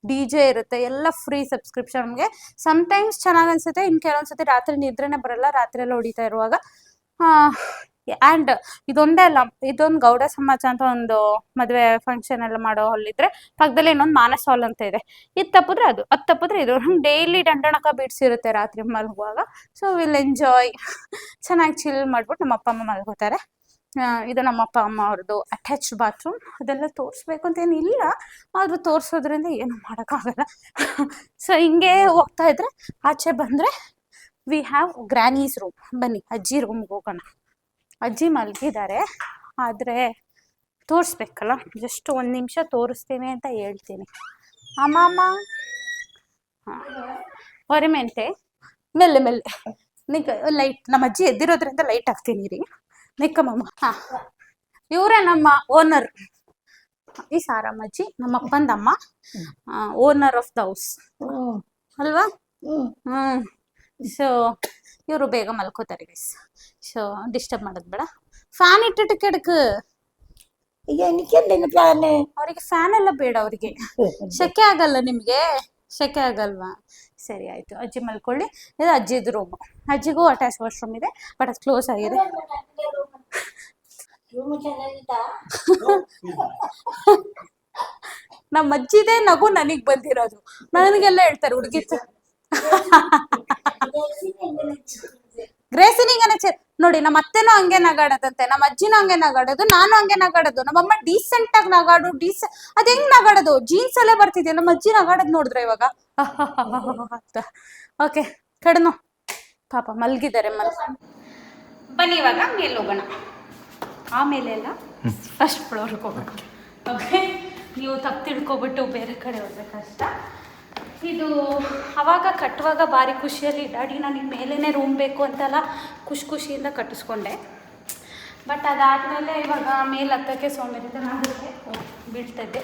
DJ ಇರುತ್ತೆ, ಎಲ್ಲ ಫ್ರೀ ಸಬ್ಸ್ಕ್ರಿಪ್ಷನ್. ನಮಗೆ ಸಮ್ಟೈಮ್ಸ್ ಚೆನ್ನಾಗಿ ಅನಿಸುತ್ತೆ, ಇನ್ನು ಕೆಲವೊಂದ್ಸತಿ ರಾತ್ರಿ ನಿದ್ರೆನೇ ಬರಲ್ಲ, ರಾತ್ರಿ ಎಲ್ಲ ಹೊಡಿತಾ ಇರುವಾಗ. ಆ್ಯಂಡ್ ಇದೊಂದೇ ಅಲ್ಲ, ಇದೊಂದು ಗೌಡ ಸಮಾಜ ಅಂತ ಒಂದು ಮದುವೆ ಫಂಕ್ಷನ್ ಎಲ್ಲ ಮಾಡೋ ಹಾಲಿದ್ರೆ ಪಕ್ಕದಲ್ಲಿ ಇನ್ನೊಂದು ಮಾನಸ ಹಾಲ್ ಅಂತ ಇದೆ. ಇದು ತಪ್ಪಿದ್ರೆ ಅದು, ಅದು ತಪ್ಪಿದ್ರೆ ಇದು. ಡೈಲಿ ದಂಡಣಕ ಬೀಡ್ಸಿರುತ್ತೆ ರಾತ್ರಿ ಮಲಗುವಾಗ. ಸೊ ವಿಲ್ ಎಂಜಾಯ್, ಚೆನ್ನಾಗಿ ಚಿಲ್ ಮಾಡ್ಬಿಟ್ಟು ನಮ್ಮ ಅಪ್ಪ ಅಮ್ಮ ಮಲಗೋತಾರೆ. ಇದು ನಮ್ಮ ಅಪ್ಪ ಅಮ್ಮ ಅವ್ರದ್ದು ಅಟ್ಯಾಚ್ ಬಾತ್ರೂಮ್. ಅದೆಲ್ಲ ತೋರಿಸ್ಬೇಕು ಅಂತ ಏನಿಲ್ಲ, ಆದರೂ ತೋರಿಸೋದ್ರಿಂದ ಏನು ಮಾಡೋಕ್ಕಾಗಲ್ಲ. ಸೊ ಹಿಂಗೆ ಹೋಗ್ತಾ ಇದ್ರೆ ಆಚೆ ಬಂದರೆ ವಿ ಹ್ಯಾವ್ ಗ್ರ್ಯಾನೀಸ್ ರೂಮ್. ಬನ್ನಿ ಅಜ್ಜಿ ರೂಮ್ಗೆ ಹೋಗೋಣ. ಅಜ್ಜಿ ಮಲಗಿದ್ದಾರೆ, ಆದರೆ ತೋರಿಸ್ಬೇಕಲ್ಲ, ಜಸ್ಟ್ ಒಂದು ನಿಮಿಷ ತೋರಿಸ್ತೀನಿ ಅಂತ ಹೇಳ್ತೀನಿ. ಅಮ್ಮ ಹಾಂ, ಹೊರಮೆಂತೆ ಮೆಲ್ಲೆ ಮೆಲ್ಲೆ ನಿಕ್ಕ ಲೈಟ್. ನಮ್ಮ ಅಜ್ಜಿ ಎದ್ದಿರೋದ್ರಿಂದ ಲೈಟ್ ಹಾಕ್ತೀನಿ ರೀ. ನಿಕ್ಕಮ್ಮ. ಹಾಂ, ಇವರೇ ನಮ್ಮ ಓನರ್. ಈ ಸಾರಮ್ಮಜ್ಜಿ ನಮ್ಮ ಅಪ್ಪಂದಮ್ಮ, ಓನರ್ ಆಫ್ ದ ಹೌಸ್ ಅಲ್ವಾ? ಸೊ ಇವರು ಬೇಗ ಮಲ್ಕೋತಾರೆ ಗೈಸ್. ಸೊ ಡಿಸ್ಟರ್ಬ್ ಮಾಡೋದು ಬೇಡ. ಫ್ಯಾನ್ ಇಟ್ಟಿಟ್ಟು ಕೆಡಕು. ಅವರಿಗೆ ಫ್ಯಾನ್ ಎಲ್ಲ ಬೇಡ, ಅವರಿಗೆ ಶೆಕೆ ಆಗಲ್ಲ. ನಿಮಗೆ ಶೆಕೆ ಆಗಲ್ವಾ? ಸರಿ ಆಯ್ತು, ಅಜ್ಜಿ ಮಲ್ಕೊಳ್ಳಿ. ಇದು ಅಜ್ಜಿದು ರೂಮು. ಅಜ್ಜಿಗೂ ಅಟ್ಯಾಚ್ ವಾಶ್ರೂಮ್ ಇದೆ, ಬಟ್ ಅದು ಕ್ಲೋಸ್ ಆಗಿದೆ. ನಮ್ಮ ಅಜ್ಜಿದೇ ನಗು ನನಗ್ ಬಂದಿರೋದು. ನನಗೆಲ್ಲ ಹೇಳ್ತಾರೆ ಹುಡುಗಿ ಗ್ರೇಸಿನಿಂಗನೆ ನೋಡಿ. ನಮ್ಮ ಅತ್ತೆನೂ ಹಂಗೆ ನಗಾಡೋದಂತೆ, ನಮ್ಮ ಅಜ್ಜಿನೂ ಹಂಗೆ ನಗಾಡೋದು, ನಾನು ಹಂಗೆ ನಗಾಡೋದು. ನಮ್ಮಮ್ಮ ಡೀಸೆಂಟ್ ಆಗಿ ನಗಾಡು, ಅದ್ ಹೆಂಗ್ ನಗಾಡೋದು, ಜೀನ್ಸ್ ಅಲ್ಲೇ ಬರ್ತಿದ್ಯಾ. ನಮ್ಮ ಅಜ್ಜಿ ನಗಾಡೋದು ನೋಡಿದ್ರೆ ಇವಾಗ ಅಂತ. ಓಕೆ ಕಡನು ಪಾಪ ಮಲ್ಗಿದ್ದಾರೆ. ಬನ್ನಿ ಇವಾಗ ಮೇಲೆ ಹೋಗೋಣ. ಆಮೇಲೆ ಎಲ್ಲ ಫಸ್ಟ್ ಫ್ಲೋರ್ಗೆ ಹೋಗೋಣ. ಓಕೆ, ನೀವು ತಪ್ಪು ತಿಳ್ಕೊಬಿಟ್ಟು ಬೇರೆ ಕಡೆ ಹೋದ್ರೆ ಕಷ್ಟ. ಇದು ಅವಾಗ ಕಟ್ಟುವಾಗ ಭಾರಿ ಖುಷಿಯಲ್ಲಿ, ಡ್ಯಾಡಿ ನನಗೆ ಮೇಲೇ ರೂಮ್ ಬೇಕು ಅಂತೆಲ್ಲ ಖುಷಿಯಿಂದ ಕಟ್ಟಿಸ್ಕೊಂಡೆ. ಬಟ್ ಅದಾದಮೇಲೆ ಇವಾಗ ಮೇಲೆ ಹತ್ತಕ್ಕೆ ಸೋಂಬೇರಿತನ ಆಗುತ್ತೆ, ಬೀಳ್ತದೆ.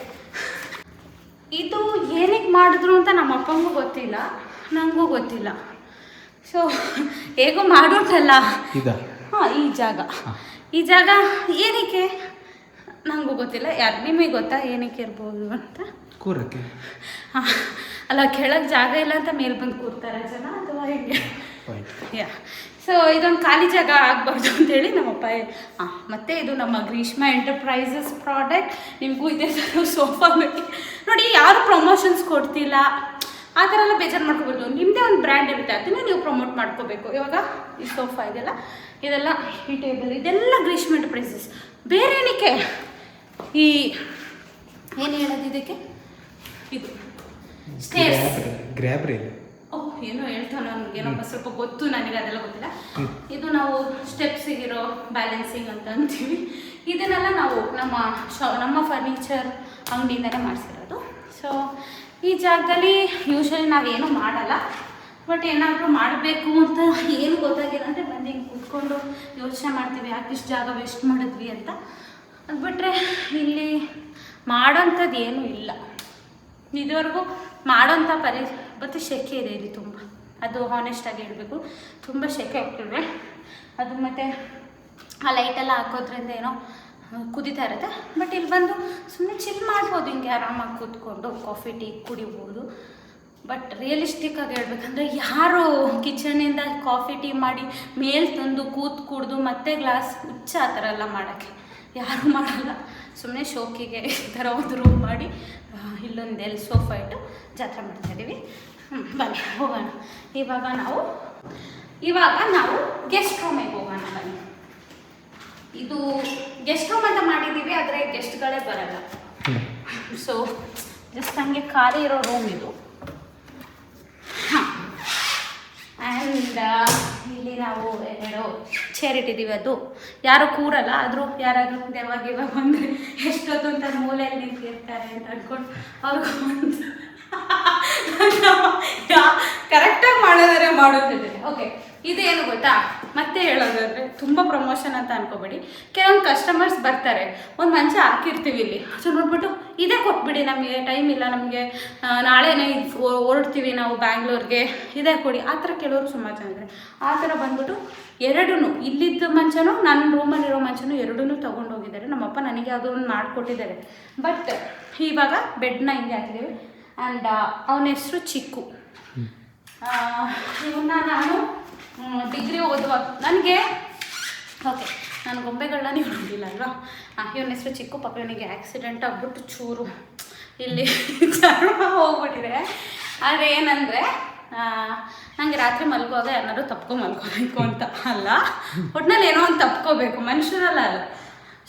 ಇದು ಏನಕ್ಕೆ ಮಾಡಿದ್ರು ಅಂತ ನಮ್ಮ ಅಪ್ಪಂಗೂ ಗೊತ್ತಿಲ್ಲ, ನನಗೂ ಗೊತ್ತಿಲ್ಲ. ಸೊ ಹೇಗೋ ಮಾಡೋಕ್ಕಲ್ಲ. ಹಾಂ, ಈ ಜಾಗ ಏನಕ್ಕೆ ನನಗೂ ಗೊತ್ತಿಲ್ಲ. ಯಾರು ನಿಮಗೆ ಗೊತ್ತಾ ಏನಕ್ಕೆ ಇರ್ಬೋದು ಅಂತ? ಕೂರಕ್ಕೆ. ಹಾಂ, ಅಲ್ಲ ಕೆಳಗೆ ಜಾಗ ಇಲ್ಲ ಅಂತ ಮೇಲೆ ಬಂದು ಕೂರ್ತಾರೆ ಜನ, ಅಥವಾ ಹೇಗೆ? ಯಾ. ಸೊ ಇದೊಂದು ಖಾಲಿ ಜಾಗ ಆಗಬಾರ್ದು ಅಂತೇಳಿ ನಮ್ಮಪ್ಪ. ಮತ್ತು ಇದು ನಮ್ಮ ಗ್ರೀಷ್ಮಾ ಎಂಟರ್ಪ್ರೈಸಸ್ ಪ್ರಾಡಕ್ಟ್. ನಿಮಗೂ ಇದೇ ಥರ ಸೋಫಾ ಬೇಕು ನೋಡಿ. ಯಾರು ಪ್ರಮೋಷನ್ಸ್ ಕೊಡ್ತಿಲ್ಲ, ಆ ಥರ ಎಲ್ಲ ಬೇಜಾರು ಮಾಡ್ಕೋಬೋದು. ನಿಮ್ಮದೇ ಒಂದು ಬ್ರ್ಯಾಂಡ್ ಇರುತ್ತೆ, ಅದನ್ನೇ ನೀವು ಪ್ರಮೋಟ್ ಮಾಡ್ಕೋಬೇಕು. ಇವಾಗ ಈ ಸೋಫಾ ಇದೆಲ್ಲ, ಇದೆಲ್ಲ ಈ ಟೇಬಲ್, ಇದೆಲ್ಲ ಗ್ರೀಷ್ಮಾ ಎಂಟರ್ಪ್ರೈಸಸ್. ಬೇರೆ ಏನಕ್ಕೆ ಈ ಏನು ಹೇಳೋದು ಇದಕ್ಕೆ? ಇದು ಸ್ಟೇರ್ಸ್, ಓಹ್ ಏನೋ ಹೇಳ್ತಾನೆ ನನಗೇನಪ್ಪ ಸ್ವಲ್ಪ ಗೊತ್ತು, ನನಗೆ ಅದೆಲ್ಲ ಗೊತ್ತಿಲ್ಲ. ಇದು ನಾವು ಸ್ಟೆಪ್ಸಿಗಿರೋ ಬ್ಯಾಲೆನ್ಸಿಂಗ್ ಅಂತ ಅಂತೀವಿ. ಇದನ್ನೆಲ್ಲ ನಾವು ನಮ್ಮ ಫರ್ನಿಚರ್ ಅಂಗಡಿಯಿಂದಲೇ ಮಾಡಿಸಿರೋದು. ಸೊ ಈ ಜಾಗದಲ್ಲಿ ಯೂಶ್ವಲಿ ನಾವೇನು ಮಾಡಲ್ಲ, ಬಟ್ ಏನಾದರೂ ಮಾಡಬೇಕು ಅಂತ ಏನು ಗೊತ್ತಾಗಿಲ್ಲ ಅಂದರೆ ಬಂದು ಹಿಂಗೆ ಕೂತ್ಕೊಂಡು ಯೋಚನೆ ಮಾಡ್ತೀವಿ, ಯಾಕೆ ಇಷ್ಟು ಜಾಗ ವೇಸ್ಟ್ ಮಾಡಿದ್ವಿ ಅಂತ. ಅದು ಬಿಟ್ಟರೆ ಇಲ್ಲಿ ಮಾಡೋಂಥದ್ದು ಏನೂ ಇಲ್ಲ ಇದುವರೆಗೂ. ಮಾಡೋಂಥ ಮತ್ತು ಶೆಕೆ ಇದೆ ಇಲ್ಲಿ ತುಂಬ, ಅದು ಹಾನೆಸ್ಟಾಗಿ ಹೇಳಬೇಕು. ತುಂಬ ಶೆಕೆ ಆಗ್ತಿದೆ ಅದು. ಮತ್ತು ಆ ಲೈಟೆಲ್ಲ ಹಾಕೋದ್ರಿಂದ ಏನೋ ಕುದೀತಾ ಇರುತ್ತೆ. ಬಟ್ ಇಲ್ಲಿ ಬಂದು ಸುಮ್ಮನೆ ಚಿಲ್ ಮಾಡ್ಬೋದು, ಹಿಂಗೆ ಆರಾಮಾಗಿ ಕೂತ್ಕೊಂಡು ಕಾಫಿ ಟೀ ಕುಡಿಬೋದು. ಬಟ್ ರಿಯಲಿಸ್ಟಿಕ್ಕಾಗಿ ಹೇಳ್ಬೇಕಂದ್ರೆ ಯಾರು ಕಿಚನಿಂದ ಕಾಫಿ ಟೀ ಮಾಡಿ ಮೇಲೆ ತಂದು ಕುಡಿದು ಮತ್ತೆ ಗ್ಲಾಸ್ ಹುಚ್ಚ ಆ ಥರ ಎಲ್ಲ ಮಾಡೋಕ್ಕೆ ಯಾರೂ ಮಾಡಲ್ಲ. ಸುಮ್ಮನೆ ಶೋಕಿಗೆ ಈ ಥರ ಒಂದು ರೂಮ್ ಮಾಡಿ ಇಲ್ಲೊಂದು ಎಲ್ಲಿ ಸೋಫಾ ಇಟ್ಟು ಜಾತ್ರೆ ಮಾಡ್ತಾಯಿದ್ದೀವಿ. ಬನ್ನಿ ಹೋಗೋಣ. ಇವಾಗ ನಾವು ಗೆಸ್ಟ್ ರೂಮಿಗೆ ಹೋಗೋಣ ಬನ್ನಿ. ಇದು ಗೆಸ್ಟ್ ರೂಮ್ ಅಂತ ಮಾಡಿದ್ದೀವಿ, ಆದರೆ ಗೆಸ್ಟ್ಗಳೇ ಬರಲ್ಲ. ಸೊ ಜಸ್ಟ್ ಹಂಗೆ ಖಾಲಿ ಇರೋ ರೂಮ್ ಇದು. ಹಾಂ, ಆ್ಯಂಡ್ ಇಲ್ಲಿ ನಾವು 2 ಚೇರ್ ಇಟ್ಟಿದ್ದೀವಿ. ಅದು ಯಾರು ಕೂರಲ್ಲ, ಆದರೂ ಯಾರಾದರೂ ಇವಾಗ ಬಂದರೆ ಎಷ್ಟೊತ್ತು ಅಂತ ಮೂಲೆಯಲ್ಲಿ ನಿಂತಿರ್ತಾರೆ ಅಂತ ಅಂದ್ಕೊಂಡು ಅವ್ರಿಗೊಂದು ಕರೆಕ್ಟಾಗಿ ಮಾಡೋದಾರೆ ಮಾಡೋದಿದೆ. ಓಕೆ, ಇದೇನು ಗೊತ್ತಾ, ಮತ್ತೆ ಹೇಳೋದಾದರೆ ತುಂಬ ಪ್ರಮೋಷನ್ ಅಂತ ಅನ್ಕೋಬೇಡಿ. ಕೆಲವೊಂದು ಕಸ್ಟಮರ್ಸ್ ಬರ್ತಾರೆ, ಒಂದು ಮಂಚ ಹಾಕಿರ್ತೀವಿ ಇಲ್ಲಿ, ಸೊ ನೋಡ್ಬಿಟ್ಟು ಇದೇ ಕೊಟ್ಬಿಡಿ, ನಮಗೆ ಟೈಮ್ ಇಲ್ಲ, ನಮಗೆ ನಾಳೆನೇ ಹೊರಡ್ತೀವಿ ನಾವು ಬ್ಯಾಂಗ್ಳೂರ್ಗೆ, ಇದೇ ಕೊಡಿ, ಆ ಥರ ಕೆಲವರು ಸುಮಾರು ಜನ ಇದ್ದಾರೆ. ಆ ಥರ ಬಂದ್ಬಿಟ್ಟು ಎರಡೂ ಇಲ್ಲಿದ್ದ ಮಂಚನೂ ನನ್ನ ರೂಮಲ್ಲಿರೋ ಮಂಚನೂ ಎರಡೂ ತೊಗೊಂಡೋಗಿದ್ದಾರೆ. ನಮ್ಮಪ್ಪ ನನಗೆ ಯಾವುದೋ ಒಂದು ಮಾಡಿಕೊಟ್ಟಿದ್ದಾರೆ. ಬಟ್ ಇವಾಗ ಬೆಡ್ನ ಹಿಂಗೆ ಹಾಕಿದ್ದೀವಿ. ಆ್ಯಂಡ್ ಅವನ ಹೆಸರು ಚಿಕ್ಕು. ಇವನ್ನ ನಾನು ಡಿಗ್ರಿ ಓದುವಾಗ ನನಗೆ ನಾನು ಗೊಂಬೆಗಳನ್ನ ನೀವು ನೋಡಿಲ್ಲ ಅಲ್ವಾ. ಇವನ ಹೆಸರು ಚಿಕ್ಕು. ಪಾಪ ಇವನಿಗೆ ಆ್ಯಕ್ಸಿಡೆಂಟ್ ಆಗ್ಬಿಟ್ಟು ಚೂರು ಇಲ್ಲಿ ಚರ್ಮ ಹೋಗ್ಬಿಟ್ಟಿದೆ. ಆದರೆ ಏನಂದರೆ ನನಗೆ ರಾತ್ರಿ ಮಲ್ಗುವಾಗ ಯಾರನ್ನಾರು ಮಲ್ಕೋಬೇಕು ಅಂತ ಅಲ್ಲ, ಒಟ್ಟಿನಲ್ಲಿ ಏನೋ ಒಂದು ತಪ್ಕೋಬೇಕು, ಮನುಷ್ಯರಲ್ಲ ಅಲ್ಲ.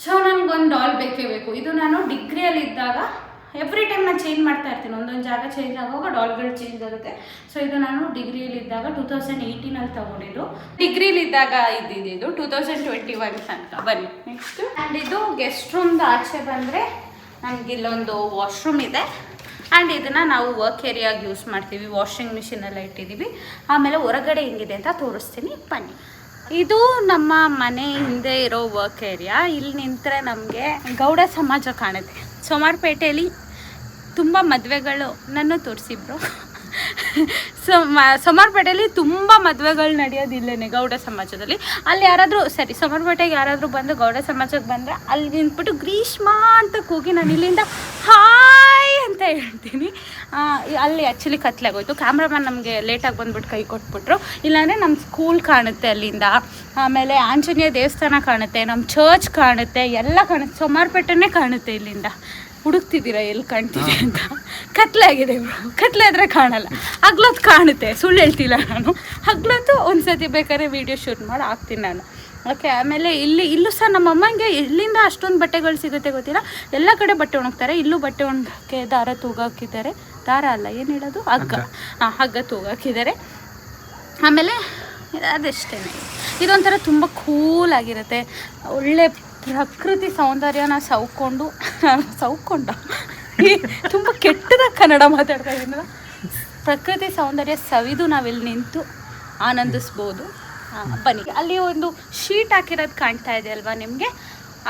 ಸೊ ನನಗೊಂದು ಡಾಲ್ ಬೇಕೇ ಬೇಕು. ಇದು ನಾನು ಡಿಗ್ರಿಯಲ್ಲಿದ್ದಾಗ ಎವ್ರಿ ಟೈಮ್ ನಾನು ಚೇಂಜ್ ಮಾಡ್ತಾ ಇರ್ತೀನಿ, ಒಂದೊಂದು ಜಾಗ ಚೇಂಜ್ ಆಗುವಾಗ ಡಾಲ್ಗಳು ಚೇಂಜ್ ಆಗುತ್ತೆ. ಸೊ ಇದು ನಾನು ಡಿಗ್ರಿಯಲ್ಲಿದ್ದಾಗ 2018 ತೊಗೊಂಡಿದ್ದು. ಡಿಗ್ರಿಲಿದ್ದಾಗ ಇದ್ದಿದ್ದು 2021 ತನಕ. ಬನ್ನಿ ನೆಕ್ಸ್ಟ್. ಆ್ಯಂಡ್ ಇದು ಗೆಸ್ಟ್ ರೂಮ್ದು ಆಚೆ ಬಂದರೆ ನನಗಿಲ್ಲೊಂದು ವಾಶ್ರೂಮ್ ಇದೆ. ಆ್ಯಂಡ್ ಇದನ್ನು ನಾವು ವರ್ಕ್ ಏರಿಯಾಗಿ ಯೂಸ್ ಮಾಡ್ತೀವಿ, ವಾಷಿಂಗ್ ಮಿಷಿನೆಲ್ಲ ಇಟ್ಟಿದ್ದೀವಿ. ಆಮೇಲೆ ಹೊರಗಡೆ ಹೆಂಗಿದೆ ಅಂತ ತೋರಿಸ್ತೀನಿ ಬನ್ನಿ. ಇದು ನಮ್ಮ ಮನೆ ಹಿಂದೆ ಇರೋ ವರ್ಕ್ ಏರಿಯಾ. ಇಲ್ಲಿ ನಿಂತರೆ ನಮಗೆ ಗೌಡ ಸಮಾಜ ಕಾಣುತ್ತೆ. ಸೋಮಾರಪೇಟೆಯಲ್ಲಿ ತುಂಬ ಮದುವೆಗಳು ನನ್ನ ತೋರಿಸಿಬ್ರು. ಸೋಮಾರಪೇಟೆಯಲ್ಲಿ ತುಂಬ ಮದುವೆಗಳು ನಡೆಯೋದಿಲ್ಲೇ ಗೌಡ ಸಮಾಜದಲ್ಲಿ. ಅಲ್ಲಿ ಯಾರಾದರೂ ಸೋಮಾರಪೇಟೆಗೆ ಯಾರಾದರೂ ಬಂದು ಗೌಡ ಸಮಾಜಕ್ಕೆ ಬಂದರೆ ಅಲ್ಲಿ ನಿಂತ್ಬಿಟ್ಟು ಗ್ರೀಷ್ಮಾ ಅಂತ ಕೂಗಿ ನಾನು ಇಲ್ಲಿಂದ ಹಾಯ್ ಅಂತ ಹೇಳ್ತೀನಿ. ಅಲ್ಲಿ ಆ್ಯಕ್ಚುಲಿ ಕತ್ಲಾಗೋಯ್ತು. ಕ್ಯಾಮ್ರಾಮನ್ ನಮಗೆ ಲೇಟಾಗಿ ಬಂದುಬಿಟ್ಟು ಕೈ ಕೊಟ್ಬಿಟ್ರು. ಇಲ್ಲಾಂದರೆ ನಮ್ಮ ಸ್ಕೂಲ್ ಕಾಣುತ್ತೆ ಅಲ್ಲಿಂದ, ಆಮೇಲೆ ಆಂಜನೇಯ ದೇವಸ್ಥಾನ ಕಾಣುತ್ತೆ, ನಮ್ಮ ಚರ್ಚ್ ಕಾಣುತ್ತೆ, ಎಲ್ಲ ಕಾಣುತ್ತೆ. ಸೋಮಾರಪೇಟೆನೇ ಕಾಣುತ್ತೆ ಇಲ್ಲಿಂದ. ಹುಡುಕ್ತಿದ್ದೀರಾ ಎಲ್ಲಿ ಕಾಣ್ತಿದೆ ಅಂತ. ಕತ್ಲಾಗಿದೆ ಬ್ರೋ, ಕತ್ಲಾದ್ರೆ ಕಾಣಲ್ಲ, ಹಗ್ಲೊತ್ತು ಕಾಣುತ್ತೆ. ಸುಳ್ಳು ಹೇಳ್ತಿಲ್ಲ ನಾನು. ಹಗ್ಲೊತ್ತು ಒಂದು ಸತಿ ಬೇಕಾದ್ರೆ ವೀಡಿಯೋ ಶೂಟ್ ಮಾಡಿ ಹಾಕ್ತೀನಿ ನಾನು. ಓಕೆ, ಆಮೇಲೆ ಇಲ್ಲೂ ಸಹ ನಮ್ಮ ಅಮ್ಮಂಗೆ ಎಲ್ಲಿಂದ ಅಷ್ಟೊಂದು ಬಟ್ಟೆಗಳು ಸಿಗುತ್ತೆ ಗೊತ್ತಿಲ್ಲ. ಎಲ್ಲ ಕಡೆ ಬಟ್ಟೆ ಒಣಗ್ತಾರೆ. ಇಲ್ಲೂ ಬಟ್ಟೆ ಒಣಗಕ್ಕೆ ದಾರ ತೂಗಾಕಿದ್ದಾರೆ. ದಾರ ಅಲ್ಲ, ಏನು ಹೇಳೋದು, ಹಗ್ಗ ತೂಗಾಕಿದ್ದಾರೆ. ಆಮೇಲೆ ಅದಷ್ಟೇ. ಇದೊಂಥರ ತುಂಬ ಕೂಲಾಗಿರುತ್ತೆ. ಒಳ್ಳೆ ಪ್ರಕೃತಿ ಸೌಂದರ್ಯನ ಸೌಕೊಂಡು ತುಂಬ ಕೆಟ್ಟದಾಗಿ ಕನ್ನಡ ಮಾತಾಡ್ತಾ ಇದ್ದೀನಲ್ಲ. ಪ್ರಕೃತಿ ಸೌಂದರ್ಯ ಸವಿದು ನಾವಿಲ್ಲಿ ನಿಂತು ಆನಂದಿಸ್ಬೋದು. ಬನ್ನಿ, ಅಲ್ಲಿ ಒಂದು ಶೀಟ್ ಹಾಕಿರೋದು ಕಾಣ್ತಾ ಇದೆ ಅಲ್ವಾ ನಿಮಗೆ,